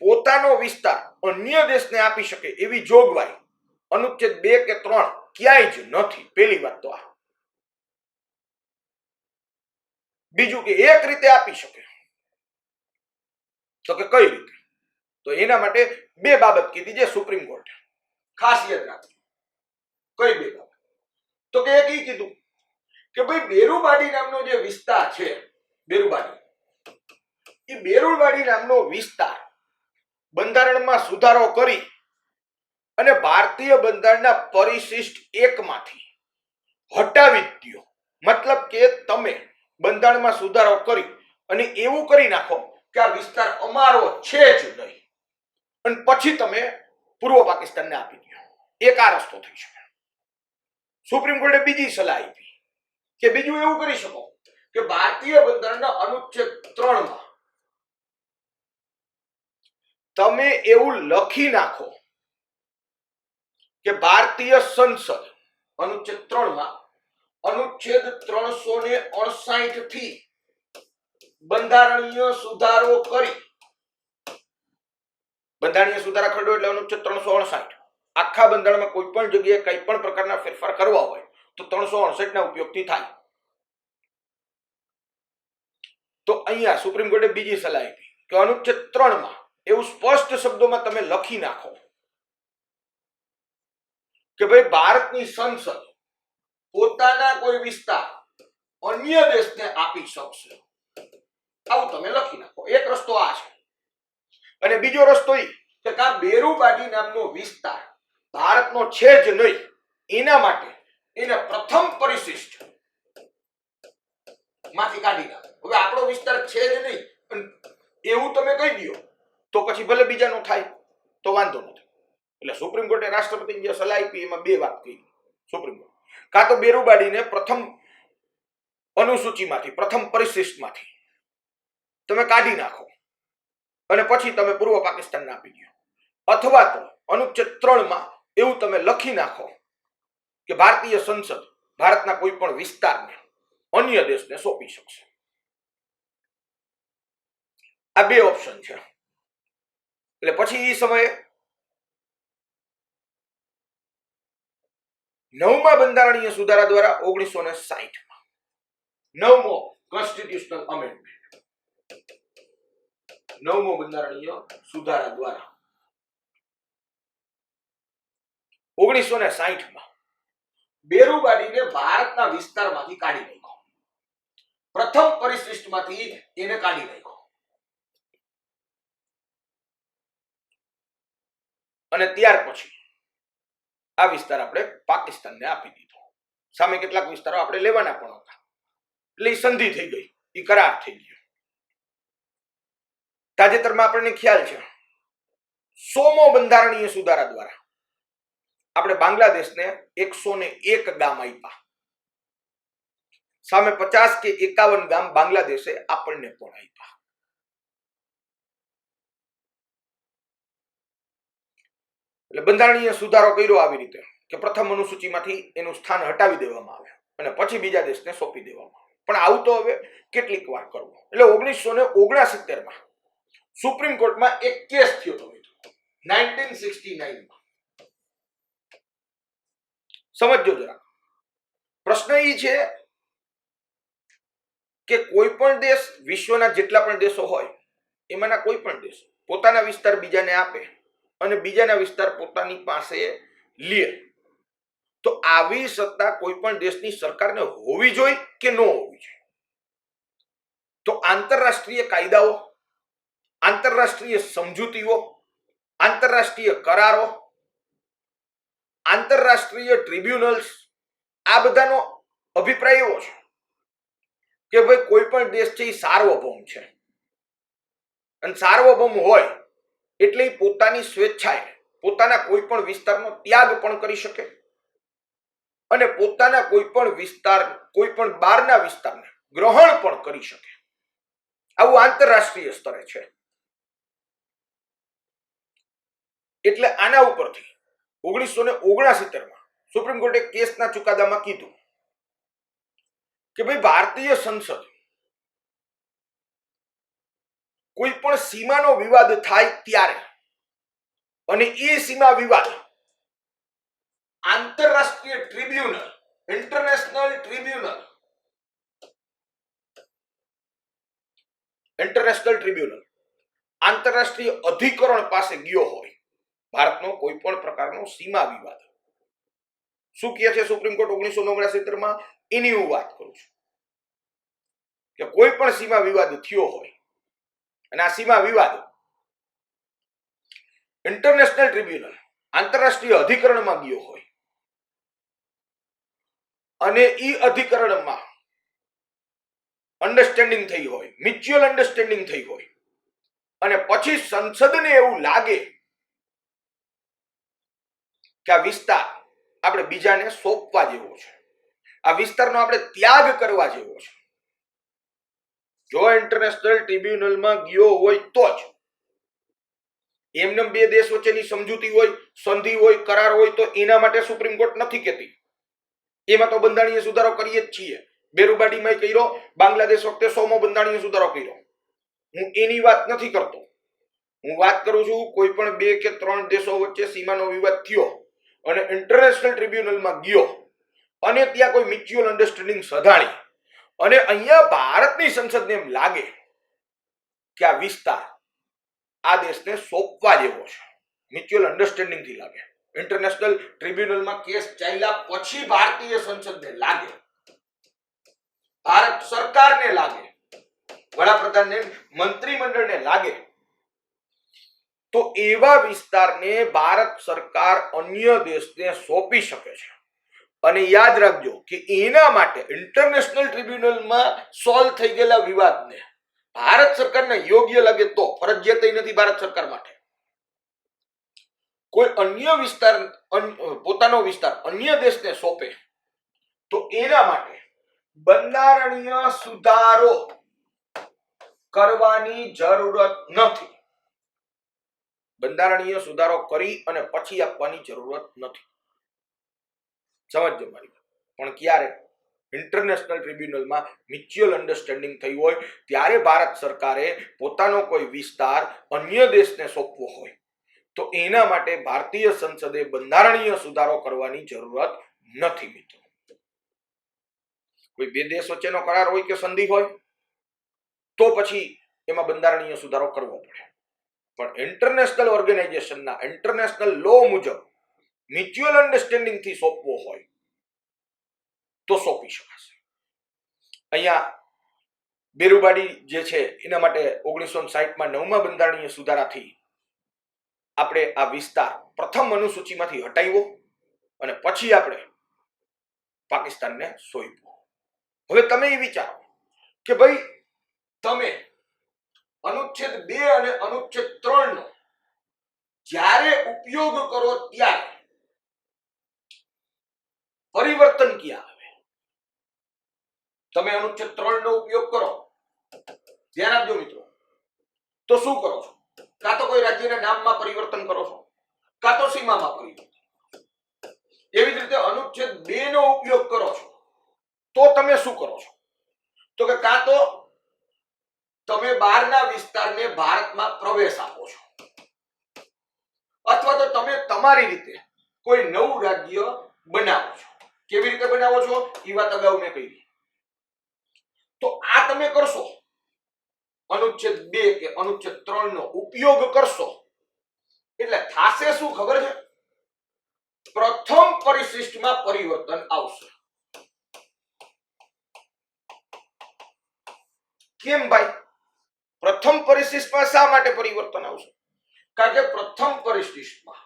પોતાનો વિસ્તાર અન્ય દેશને આપી શકે એવી જોગવાઈ અનુચ્છેદ 2 કે 3 ક્યાંય જ નથી. પહેલી વાત તો આ. બીજું કે એક રીતે આપી શકે તો કે કઈ રીતે? તો એના માટે બે બાબત કીધી છે સુપ્રીમ કોર્ટે. ખાસ યાદ રાખજો. કઈ બે બાબત? તો કે એક ઈ કીધું કે ભાઈ બેરુબાડી નામનો જે વિસ્તાર છે બેરુબાડી એ બેરુબાડી નામનો વિસ્તાર બંધારણમાં સુધારો કરી અને ભારતીય બંધારણના પરિશિષ્ટ 1 માંથી હટાવી દો. મતલબ કે તમે બંધારણમાં સુધારો કરી અને એવું કરી નાખો કે આ વિસ્તાર અમારો છે જ નહીં અને પછી તમે પૂર્વ પાકિસ્તાનને આપી દો. એક આ રસ્તો થઈ શકે. સુપ્રીમ કોર્ટે બીજી સલાહ આપી કે બીજું એવું કરી શકો કે ભારતીય બંધારણના અનુચ્છેદ 3 માં તમે એવું લખી નાખો કે ભારતીય સંસદ અનુચ્છેદ 3 માં અનુચ્છેદ 359 થી બંધારણીય સુધારો કરી. બંધારણીય સુધારા ખરડો એટલે અનુચ્છેદ 359. આખા બંધારણમાં કોઈ પણ જગ્યાએ કંઈ પણ પ્રકારના ફેરફાર કરવા હોય તો 359 ના ઉપયોગથી થાય. તો અહીંયા સુપ્રીમ કોર્ટે બીજી સલાહ આપી કે અનુચ્છેદ 3 માં એવું સ્પષ્ટ શબ્દોમાં તમે લખી નાખો કે ભાઈ ભારતની સંસદ પોતાના કોઈ વિસ્તાર અન્ય દેશને આપી શકશે. આવું તમે લખી નાખો. એક રસ્તો આ છે. અને બીજો રસ્તો એ કે આ બેરુબાડી નામનો વિસ્તાર ભારતનો છે જ નહીં એના માટે એને પ્રથમ પરિશિષ્ટ માંથી કાઢી નાખો. હવે આપણો વિસ્તાર છે જ નહીં એવું તમે કહી દો તો પછી ભલે બીજાનો થાય તો વાંધો નથી. એટલે સુપ્રીમ કોર્ટે રાષ્ટ્રપતિને જે સલાહ આપી એમાં બે વાત કહી સુપ્રીમ કોર્ટ. કાં તો બેરુબાડીને પ્રથમ અનુસૂચિમાંથી, પ્રથમ પરિશિષ્ટમાંથી તમે કાઢી નાખો અને પછી તમે પૂર્વ પાકિસ્તાનને આપી દો, અથવા તો અનુચ્છેદ 3 એવું તમે લખી નાખો કે ભારતીય સંસદ ભારતના કોઈ પણ વિસ્તારને અન્ય દેશને સોંપી શકશે. આ બે ઓપ્શન છે. એટલે પછી એ સમયે 9મા બંધારણીય સુધારા દ્વારા 1960 9મો કોન્સ્ટિટ્યુશનલ અમેન્ડમેન્ટ, 9મો બંધારણીય સુધારા દ્વારા 1960 બેરુબાડીને ભારતના વિસ્તારમાંથી કાઢી નાખ્યો. પ્રથમ પરિશિષ્ટમાંથી એને કાઢી નાખ્યો અને ત્યાર પછી આ વિસ્તાર આપણે પાકિસ્તાનને આપી દીધો. સામે કેટલાક વિસ્તારો આપણે લેવાના પણ હતા, એટલે એ સંધિ થઈ ગઈ, એ કરાર થઈ ગયો. તાજેતરમાં આપણને ખ્યાલ છે 100મો બંધારણીય સુધારા દ્વારા આપણે બાંગ્લાદેશને 101 ગામ આપ્યા. સામે 50 કે 51 ગામ બાંગ્લાદેશે આપણને પણ આપ્યા. એટલે બંધારણીય સુધારો કર્યો આવી રીતે કે પ્રથમ અનુસૂચિમાંથી એનું સ્થાન હટાવી દેવામાં આવે અને પછી બીજા દેશને સોંપી દેવામાં આવે. પણ આવું તો હવે કેટલીક વાર કરવું. એટલે 1969 સુપ્રીમ કોર્ટમાં એક કેસ થયો હતો 1969 સમજો જરા. પ્રશ્ન એ છે કે કોઈ પણ દેશ, વિશ્વના જેટલા પણ દેશો હોય એમાંના કોઈ પણ દેશ પોતાના વિસ્તાર બીજાને આપે અને બીજાના વિસ્તાર પોતાની પાસે લે તો આવી સત્તા કોઈ પણ દેશની સરકારને હોવી જોઈએ કે ન હોવી જોઈએ? તો આંતરરાષ્ટ્રીય કાયદાઓ, આંતરરાષ્ટ્રીય સમજૂતીઓ, આંતરરાષ્ટ્રીય કરારો, આંતરરાષ્ટ્રીય ટ્રિબ્યુનલ્સ, આ બધાનો અભિપ્રાય એવો છે કે ભાઈ કોઈ પણ દેશ છે એ સાર્વભૌમ છે અને સાર્વભૌમ હોય એટલે પોતાની સ્વેચ્છાએ પોતાના કોઈ પણ વિસ્તારનો ત્યાગ પણ કરી શકે અને પોતાના કોઈ પણ વિસ્તાર, કોઈ પણ બહારના વિસ્તારને ગ્રહણ પણ કરી શકે. આવું આંતરરાષ્ટ્રીય સ્તરે છે. એટલે આના ઉપરથી 1969 સુપ્રીમ કોર્ટે કેસના ચુકાદામાં કીધું કે ભાઈ ભારતીય સંસદ કોઈ પણ સીમાનો વિવાદ થાય ત્યારે અને એ સીમા વિવાદ આંતરરાષ્ટ્રીય ટ્રિબ્યુનલ, ઇન્ટરનેશનલ ટ્રિબ્યુનલ, આંતરરાષ્ટ્રીય અધિકરણ પાસે ગયો હોય, ભારતનો કોઈ પણ પ્રકારનો સીમા વિવાદ, શું કહે છે સુપ્રીમ કોર્ટ 1969 એની હું વાત કરું છું કે કોઈ પણ સીમા વિવાદ થયો હોય અને આ સીમા વિવાદ ઇન્ટરનેશનલ ટ્રિબ્યુનલ, આંતરરાષ્ટ્રીય અધિકરણમાં ગયો હોય અને ઈ અધિકરણમાં અન્ડરસ્ટેન્ડિંગ થઈ હોય, મ્યુચ્યુઅલ અન્ડરસ્ટેન્ડિંગ થઈ હોય અને પછી સંસદને એવું લાગે કે આ વિસ્તાર આપણે બીજાને સોંપવા જેવો છે, આ વિસ્તારનો આપણે ત્યાગ કરવા જેવો છે, જો ઇન્ટરનેશનલ ટ્રિબ્યુનલમાં ગયો હોય તો જ. એમને બે દેશ વચ્ચેની સમજૂતી હોય, સંધિ હોય, કરાર હોય તો એના માટે સુપ્રીમ કોર્ટ નથી કહેતી. એમાં તો બંધારણીય સુધારો કરીએ જ છીએ. બેરુબાડીમાં કર્યો, બાંગ્લાદેશ વખતે 100મો બંધારણીય સુધારો કર્યો. હું એની વાત નથી કરતો. હું વાત કરું છું કોઈ પણ 2 કે 3 દેશો વચ્ચે સીમાનો વિવાદ થયો અને ઇન્ટરનેશનલ ટ્રિબ્યુનલમાં ગયો અને ત્યાં કોઈ મ્યુચ્યુઅલ અન્ડરસ્ટેન્ડિંગ સધાણી અને અહીંયા ભારતની સંસદને એમ લાગે કે આ વિસ્તાર આ દેશને સોંપવા જેવો છે, મ્યુચ્યુઅલ અન્ડરસ્ટેન્ડિંગ થી લાગે, ઇન્ટરનેશનલ ટ્રિબ્યુનલમાં કેસ ચાલ્યા પછી ભારતીય સંસદને લાગે, ભારત સરકારને લાગે, વડાપ્રધાનને, મંત્રીમંડળને લાગે તો એવા વિસ્તારને ભારત સરકાર અન્ય દેશને સોંપી શકે છે અને યાદ રાખજો કે એના માટે ઇન્ટરનેશનલ ટ્રિબ્યુનલમાં સોલ્વ થઈ ગયેલા વિવાદને ભારત સરકારને યોગ્ય લાગે તો ફરજિયાત નથી ભારત સરકાર માટે કોઈ અન્ય વિસ્તાર પોતાનો વિસ્તાર અન્ય દેશને સોંપે તો એના માટે બંધારણીય સુધારો કરવાની જરૂરત નથી. બંધારણીય સુધારો કરી અને પછી આપવાની જરૂરત નથી. સમજજો મારી વાત. પણ ક્યારે ઇન્ટરનેશનલ ટ્રિબ્યુનલમાં મ્યુચ્યુઅલ અન્ડરસ્ટેન્ડિંગ થઈ હોય ત્યારે ભારત સરકારે પોતાનો કોઈ વિસ્તાર અન્ય દેશને સોંપવો હોય તો એના માટે ભારતીય સંસદે બંધારણીય સુધારો કરવાની જરૂરત નથી મિત્રો. કોઈ બે દેશ વચ્ચેનો કરાર હોય કે સંધિ હોય તો પછી એમાં બંધારણીય સુધારો કરવો પડે. પણ ઇન્ટરનેશનલ ઓર્ગેનાઇઝેશનના ઇન્ટરનેશનલ લો મુજબ મ્યુચ્યુઅલ અન્ડરસ્ટેન્ડિંગ થી સોંપવો હોય તો સોંપી શકાશે. અહીંયા બેરુબાડી જે છે એના માટે 1960માં 9મા બંધારણીય સુધારાથી આપણે આ વિસ્તાર પ્રથમ અનુસૂચિમાંથી હટાવ્યો અને પછી આપણે પાકિસ્તાનને સોંપ્યો. હવે તમે એ વિચારો કે ભાઈ તમે અનુચ્છેદ 2 અને અનુચ્છેદ 3 નો જ્યારે ઉપયોગ કરો ત્યારે પરિવર્તન ક્યાં આવે? તમે અનુચ્છેદ 3 નો ઉપયોગ કરો, ધ્યાન આપજો મિત્રો, તો શું કરો છો? કાં તો કોઈ રાજ્યના નામમાં પરિવર્તન કરો છો, કાં તો સીમામાં પરિવર્તન. એવી જ રીતે અનુચ્છેદ 2 નો ઉપયોગ કરો છો તો તમે શું કરો છો? તો કે કાં તો તમે બહારના વિસ્તારને ભારતમાં પ્રવેશ આપો છો અથવા તો તમે તમારી રીતે કોઈ નવું રાજ્ય બનાવો છો. કેવી રીતે બનાવો છો એ વાત અગાઉ મેં કહી. તો આ તમે કરશો, અનુચ્છેદ 2 કે અનુચ્છેદ 3 નો ઉપયોગ કરશો એટલે થાશે શું ખબર છે? પ્રથમ પરિશિષ્ટમાં પરિવર્તન આવશે. કેમ ભાઈ? પ્રથમ પરિશિષ્ટમાં શા માટે પરિવર્તન આવશે? કારણ કે પ્રથમ પરિશિષ્ટમાં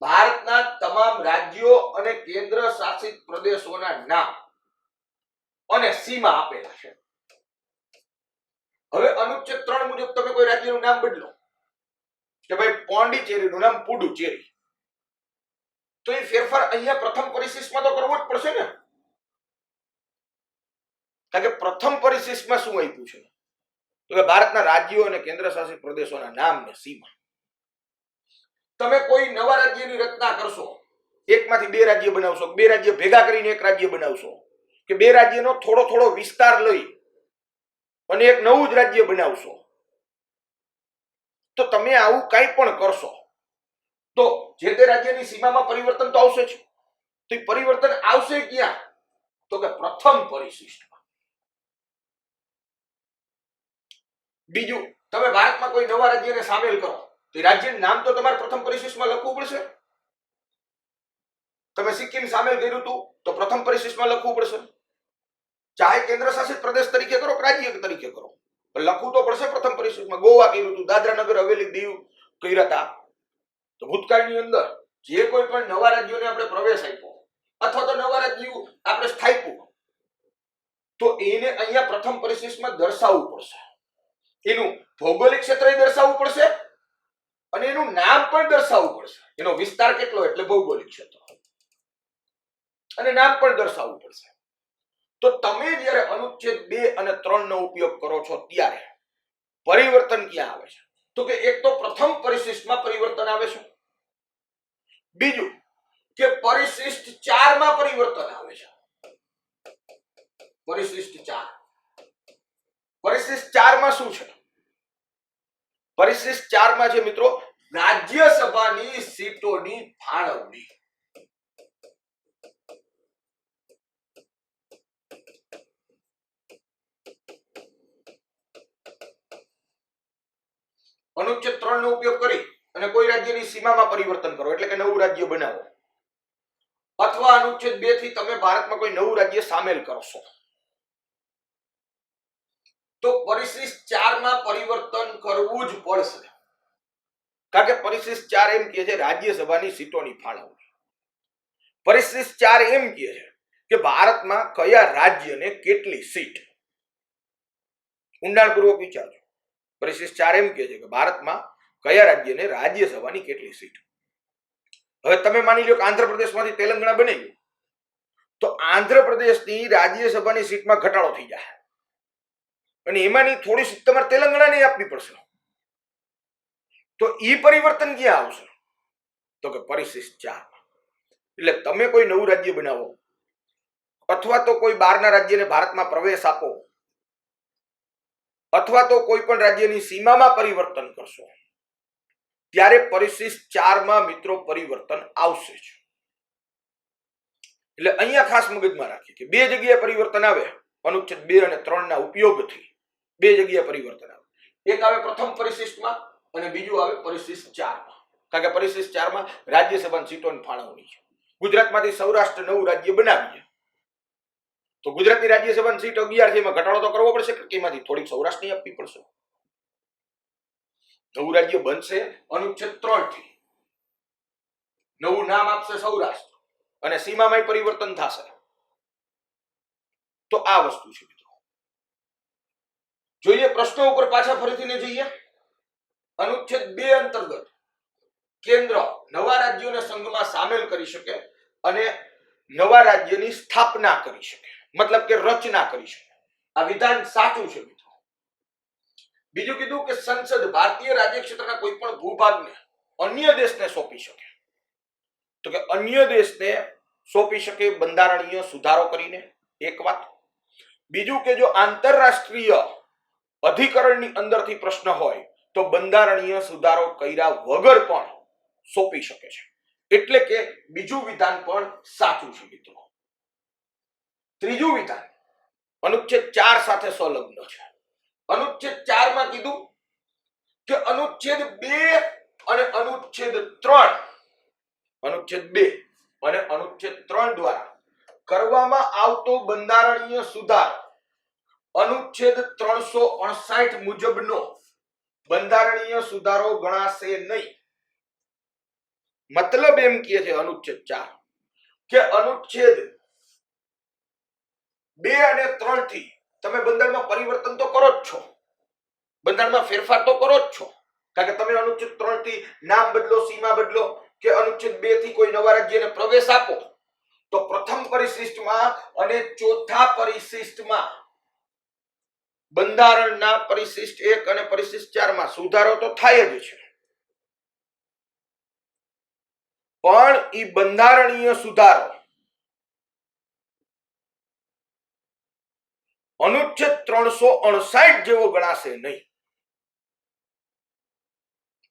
ભારતના તમામ રાજ્યો અને કેન્દ્ર શાસિત પ્રદેશોના નામ અને સીમા આપેલા છે. હવે અનુચ્છેદ 3 મુજબ તમે કોઈ રાજ્યનું નામ બદલો કે ભાઈ પોંડિચેરીનું નામ પુડુચેરી, તો એ ફેરફાર અહીંયા પ્રથમ પરિશિષ્ટમાં તો કરવો જ પડશે ને. કારણ કે પ્રથમ પરિશિષ્ટમાં શું આપ્યું છે? તો કે ભારતના રાજ્યો અને કેન્દ્ર શાસિત પ્રદેશોના નામ ને સીમા. તમે કોઈ નવા રાજ્યની રચના કરશો, એકમાંથી બે રાજ્ય બનાવશો, બે રાજ્ય ભેગા કરીને એક રાજ્ય બનાવશો કે બે રાજ્યનો થોડો થોડો વિસ્તાર લઈ અને એક નવું જ રાજ્ય બનાવશો, તો તમે આવું કંઈ પણ કરશો તો જે તે રાજ્યની સીમામાં પરિવર્તન તો આવશે જ. તો એ પરિવર્તન આવશે ક્યાં? તો કે પ્રથમ પરિશિષ્ટમાં. બીજું, તમે ભારતમાં કોઈ નવા રાજ્યને સામેલ કરો તો રાજ્યનું નામ તો તમારે પ્રથમ પરિશિષ્ટમાં લખવું પડશે. તમે સિક્કિમ સામેલ કર્યું હતું તો પ્રથમ પરિશિષ્ટમાં લખવું પડશે. ચાહે કેન્દ્ર શાસિત પ્રદેશ તરીકે કરો કે રાજ્ય તરીકે કરો, લખવું તો પડશે પ્રથમ પરિશિષ્ટમાં. ગોવા કર્યું હતું, દાદરા નગર હવેલી, દીવ કર્યા હતા. તો ભૂતકાળની અંદર જે કોઈ પણ નવા રાજ્યોને આપણે પ્રવેશ આપ્યો અથવા તો નવા રાજ્યો આપણે સ્થાપ્યું તો એને અહીંયા પ્રથમ પરિશિષ્ટમાં દર્શાવવું પડશે. એનું ભૌગોલિક ક્ષેત્ર દર્શાવવું પડશે અને એનું નામ પણ દર્શાવવું પડશે. એનો વિસ્તાર કેટલો એટલે ભૌગોલિક ક્ષેત્ર, અને નામ પણ દર્શાવવું પડશે. તો તમે જ્યારે અનુચ્છેદ 2 અને 3 નો ઉપયોગ કરો છો ત્યારે પરિવર્તન ક્યાં આવે છે? તો કે એક તો પ્રથમ પરિશિષ્ટમાં પરિવર્તન આવે છે. બીજું કે પરિશિષ્ટ 4 માં પરિવર્તન આવે છે. પરિશિષ્ટ 4. પરિશિષ્ટ 4 માં શું છે? પરિશિષ્ટ 4 માં છે મિત્રો રાજ્યસભાની સીટોની ફાળવણી. અનુચ્છેદ 3 નો ઉપયોગ કરી અને કોઈ રાજ્યની સીમામાં પરિવર્તન કરો એટલે કે નવું રાજ્ય બનાવો, અથવા અનુચ્છેદ 2 થી તમે ભારતમાં કોઈ નવું રાજ્ય સામેલ કરશો તો પરિશિષ્ટ 4 માં પરિવર્તન કરવું જ પડશે. કારણ કે પરિશિષ્ટ 4 એમ કહે છે રાજ્યસભાની સીટોની ફાળવણી. પરિશિષ્ટ 4 એમ કહે છે કે ભારતમાં કયા રાજ્યને કેટલી સીટ, ઊંડાણપૂર્વક વિચારજો. પરિશિષ્ટ 4 એમ કહે છે કે ભારતમાં કયા રાજ્યને રાજ્યસભાની કેટલી સીટ. હવે તમે માની લો કે આંધ્રપ્રદેશમાંથી તેલંગાણા બની ગયું, તો આંધ્રપ્રદેશની રાજ્યસભાની સીટમાં ઘટાડો થઈ જાય અને એમાંની થોડી સીટ તમારે તેલંગાણાને આપવી પડશે. તો ઈ પરિવર્તન ક્યાં આવશે? તો કે પરિશિષ્ટ 4. એટલે તમે કોઈ નવું રાજ્ય બનાવો અથવા તો કોઈ બહારના રાજ્યને ભારતમાં પ્રવેશ આપો અથવા તો કોઈ પણ રાજ્યની સીમામાં પરિવર્તન કરશો ત્યારે પરિશિષ્ટ 4 મિત્રો પરિવર્તન આવશે જ. એટલે અહીંયા ખાસ મગજમાં રાખીએ કે બે જગ્યાએ પરિવર્તન આવે. અનુચ્છેદ 2 અને 3 ના ઉપયોગથી બે જગ્યાએ પરિવર્તન આવે. એક આવે પ્રથમ પરિશિષ્ટમાં અને બીજું આવે પરિશિષ્ટ 4માં. કારણ કે પરિશિષ્ટ 4માં રાજ્યસભાની સીટોની ફાળવણી છે. ગુજરાતમાંથી સૌરાષ્ટ્ર નવું રાજ્ય બનાવીએ તો ગુજરાતની રાજ્યસભાની સીટ 11 છે, એમાં ઘટાડો તો કરવો પડશે કે એમાંથી થોડીક સૌરાષ્ટ્રની આપવી પડશે. નવું રાજ્ય બનશે અનુચ્છેદ 3 થી, નવું નામ આપશે સૌરાષ્ટ્ર અને સીમામાં પરિવર્તન થશે. તો આ વસ્તુ છે મિત્રો. જોઈએ પ્રશ્નો ઉપર પાછા ફરીથી જઈએ. અનુચ્છેદ 2 અંતર્ગત કેન્દ્ર નવા રાજ્યોને સંઘમાં સામેલ કરી શકે અને નવા રાજ્યની સ્થાપના કરી શકે, મતલબ કે રચના કરી શકે. આ વિધાન સાચું છે મિત્રો. બીજું કીધું કે સંસદ ભારતીય રાજ્ય ક્ષેત્રના કોઈ પણ ભૂભાગને અન્ય દેશને સોંપી શકે. તો કે અન્ય દેશને સોંપી શકે બંધારણીય સુધારો કરીને, એક વાત. બીજું કે જો આંતરરાષ્ટ્રીય અધિકરણની અંદરથી પ્રશ્ન હોય તો બંધારણીય સુધારો કર્યા વગર પણ સોંપી શકે છે. એટલે કે બીજું વિધાન પણ સાચું છે મિત્રો. ત્રીજું વિધાન અનુચ્છેદ 4 સાથે સંલગ્ન છે. અનુચ્છેદ 4 માં કીધું કે અનુચ્છેદ 2 અને અનુચ્છેદ 3 દ્વારા કરવામાં આવતો બંધારણીય સુધારો અનુચ્છેદ 359 મુજબનો બંધારણીય સુધારો ગણાશે નહીં. મતલબ એમ કહે છે અનુચ્છેદ 4 કે અનુચ્છેદ 2 અને 3 થી તમે બંધારણમાં પરિવર્તન તો કરો જ છો, બંધારણમાં ફેરફાર તો કરો જ છો. કારણ કે તમે અનુચ્છેદ 3 થી નામ બદલો, સીમા બદલો કે અનુચ્છેદ 2 થી કોઈ નવા રાજ્યને પ્રવેશ આપો તો પ્રથમ પરિશિષ્ટમાં અને ચોથા પરિશિષ્ટમાં બંધારણના પરિશિષ્ટ 1 અને પરિશિષ્ટ 4 માં સુધારો તો થાય જ છે. પણ ઈ બંધારણીય સુધારો અનુચ્છેદ 359 જેવો ગણાશે નહીં.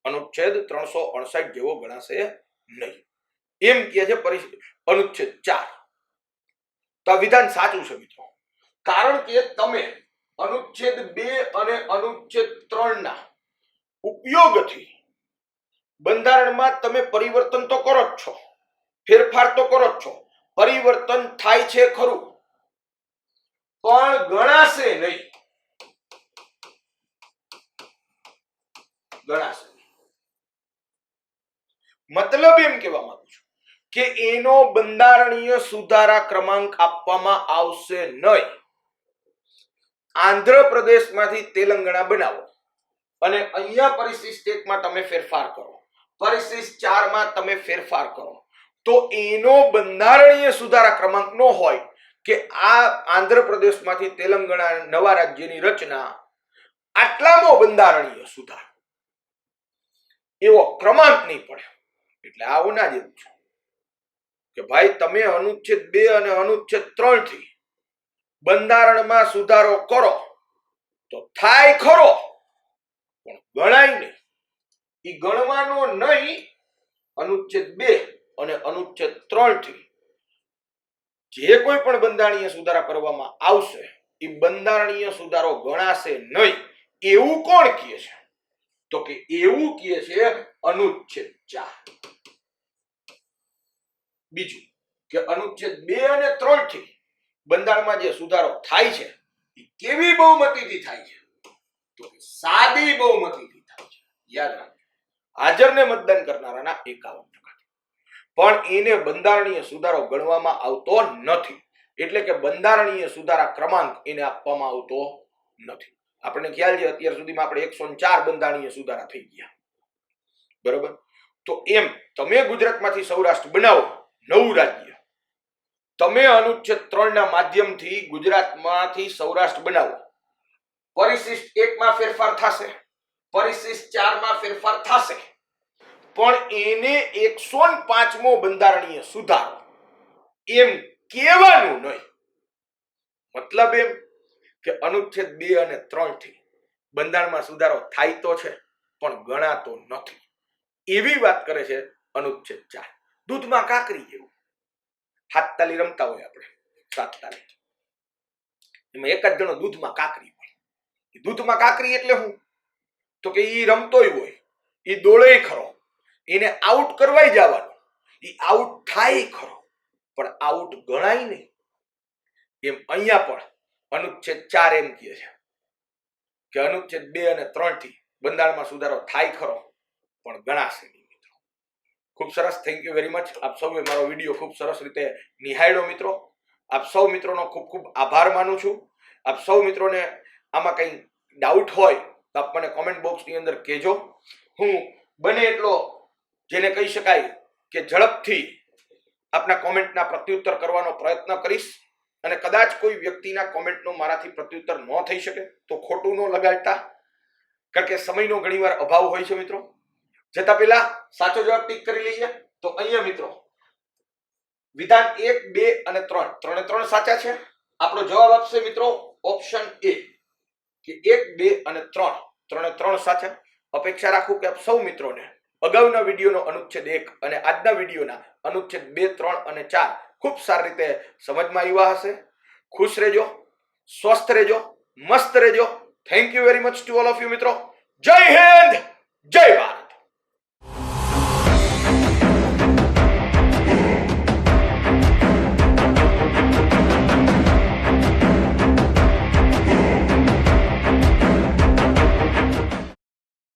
અનુચ્છેદ 359 જેવો ગણાશે નહીં એમ કહે છે અનુચ્છેદ 4. તો આ વિધાન સાચું છે મિત્રો. કારણ કે તમે અનુચ્છેદ 2 અને અનુચ્છેદ 3 ના ઉપયોગથી બંધારણમાં તમે પરિવર્તન તો કરો જ છો, ફેરફાર તો કરો જ છો. પરિવર્તન થાય છે ખરું પણ ગણાશે નહીં. ગણાશે. મતલબ એમ કહેવા માંગુ છું કે એનો બંધારણીય સુધારા ક્રમાંક આપવામાં આવશે નહીં. આંધ્રપ્રદેશમાંથી તેલંગાણા બનાવો અને અહીંયા પરિશિષ્ટ 1 માં તમે ફેરફાર કરો, પરિશિષ્ટ 4 માં તમે ફેરફાર કરો તો એનો બંધારણીય સુધારા ક્રમાંક નો હોય કે આ આંધ્રપ્રદેશમાંથી તેલંગાણા નવા રાજ્યની રચના આટલામાં બંધારણીય સુધારો, એવો ક્રમાંક નહીં પડે. એટલે આવું ના જેવું છે કે ભાઈ તમે અનુચ્છેદ 2 અને અનુચ્છેદ 3 થી બંધારણમાં સુધારો કરો તો થાય ખરો પણ ગણાય નહીં. ઈ ગણવાનો નહીં. અનુચ્છેદ 2 અને અનુચ્છેદ 3 થી જે કોઈ પણ બંધારણીય સુધારા કરવામાં આવશે એ બંધારણીય સુધારો ગણાશે નહીં. એવું કોણ કહે છે? તો કે એવું કહે છે અનુચ્છેદ 4. બીજું કે અનુચ્છેદ 2 અને 3 થી બંધારણમાં જે સુધારો થાય છે એ કેવી બહુમતીથી થાય છે? તો સાદી બહુમતીથી થાય છે. યાદ રાખજો. હાજરને મતદાન કરનારાના 51%. પણ એને બંધારણીય સુધારો ગણવામાં આવતો નથી. એટલે કે બંધારણીય સુધારા ક્રમાંક એને આપવામાં આવતો નથી. આપણને ખ્યાલ છે અત્યાર સુધીમાં આપણે 104 બંધારણીય સુધારા થઈ ગયા, બરોબર. તો એમ તમે ગુજરાતમાંથી સૌરાષ્ટ્ર બનાવો નવું રાજ્ય, તમે અનુચ્છેદ 3 ના માધ્યમથી ગુજરાતમાંથી સૌરાષ્ટ્ર બનાવો, પરિશિષ્ટ 1 માં ફેરફાર થશે, પરિશિષ્ટ 4 માં ફેરફાર થશે, પણ એને 105મો બંધારણીય સુધારો એમ કહેવાનું નહીં. મતલબ એમ કે અનુચ્છેદ 2 અને 3 થી બંધારણમાં સુધારો થાય તો છે પણ ગણાતો નથી, એવી વાત કરે છે અનુચ્છેદ 4. દૂધમાં કાકરી જેવું. 7 તાલી રમતા હોય આપણે, 7 તાલી, એમાં એક જ જણો દૂધમાં કાકરી હોય. દૂધમાં કાકરી એટલે શું? તો કે ઈ રમતોય હોય, ઈ દોડે ખરો, એને આઉટ કરવાય જવાનું, ઈ આઉટ થાય ખરો પણ આઉટ ગણાય નહીં. એમ અહીંયા પણ અનુચ્છેદ 4 એમ કહે છે કે અનુચ્છેદ 2 અને 3 થી બંધારણમાં સુધારો થાય ખરો પણ ગણાશે નહીં. મિત્રો ખૂબ સરસ, થેન્ક યુ વેરી મચ. આપ સૌએ મારો વિડીયો ખૂબ સરસ રીતે નિહાળ્યો. મિત્રો આપ સૌ મિત્રોનો ખૂબ ખૂબ આભાર માનું છું. આપ સૌ મિત્રોને આમાં કંઈ ડાઉટ હોય તો આપ મને કોમેન્ટ બોક્સની અંદર કહેજો. હું બને એટલો જેને કહી શકાય કે ઝડપથી આપના કોમેન્ટના પ્રત્યુત્તર કરવાનો પ્રયત્ન કરીશ. અને કદાચ કોઈ વ્યક્તિના કોમેન્ટનો મારાથી પ્રત્યુત્તર ન થઈ શકે તો ખોટું ન લગાડતા, કારણ કે સમયનો ઘણીવાર અભાવ હોય છે. મિત્રો જતા પહેલા સાચો જવાબ ટીક કરી લઈએ. તો અહીંયા મિત્રો વિધાન 1, 2 અને 3 ત્રણે ત્રણ સાચા છે. આપણો જવાબ આપશે મિત્રો ઓપ્શન એ કે 1, 2 અને 3 ત્રણે ત્રણ સાચા. અપેક્ષા રાખું કે આપ સૌ મિત્રોને અગાઉના વિડીયોનો અનુચ્છેદ 1 અને આજના વિડીયોના અનુચ્છેદ 2, 3 અને 4 ખૂબ સારી રીતે સમજમાં આવ્યા હશે. ખુશ રહેજો, સ્વસ્થ રહેજો, મસ્ત રહેજો. Thank you very much to all of you મિત્રો. જય હિન્દ, જય ભારત.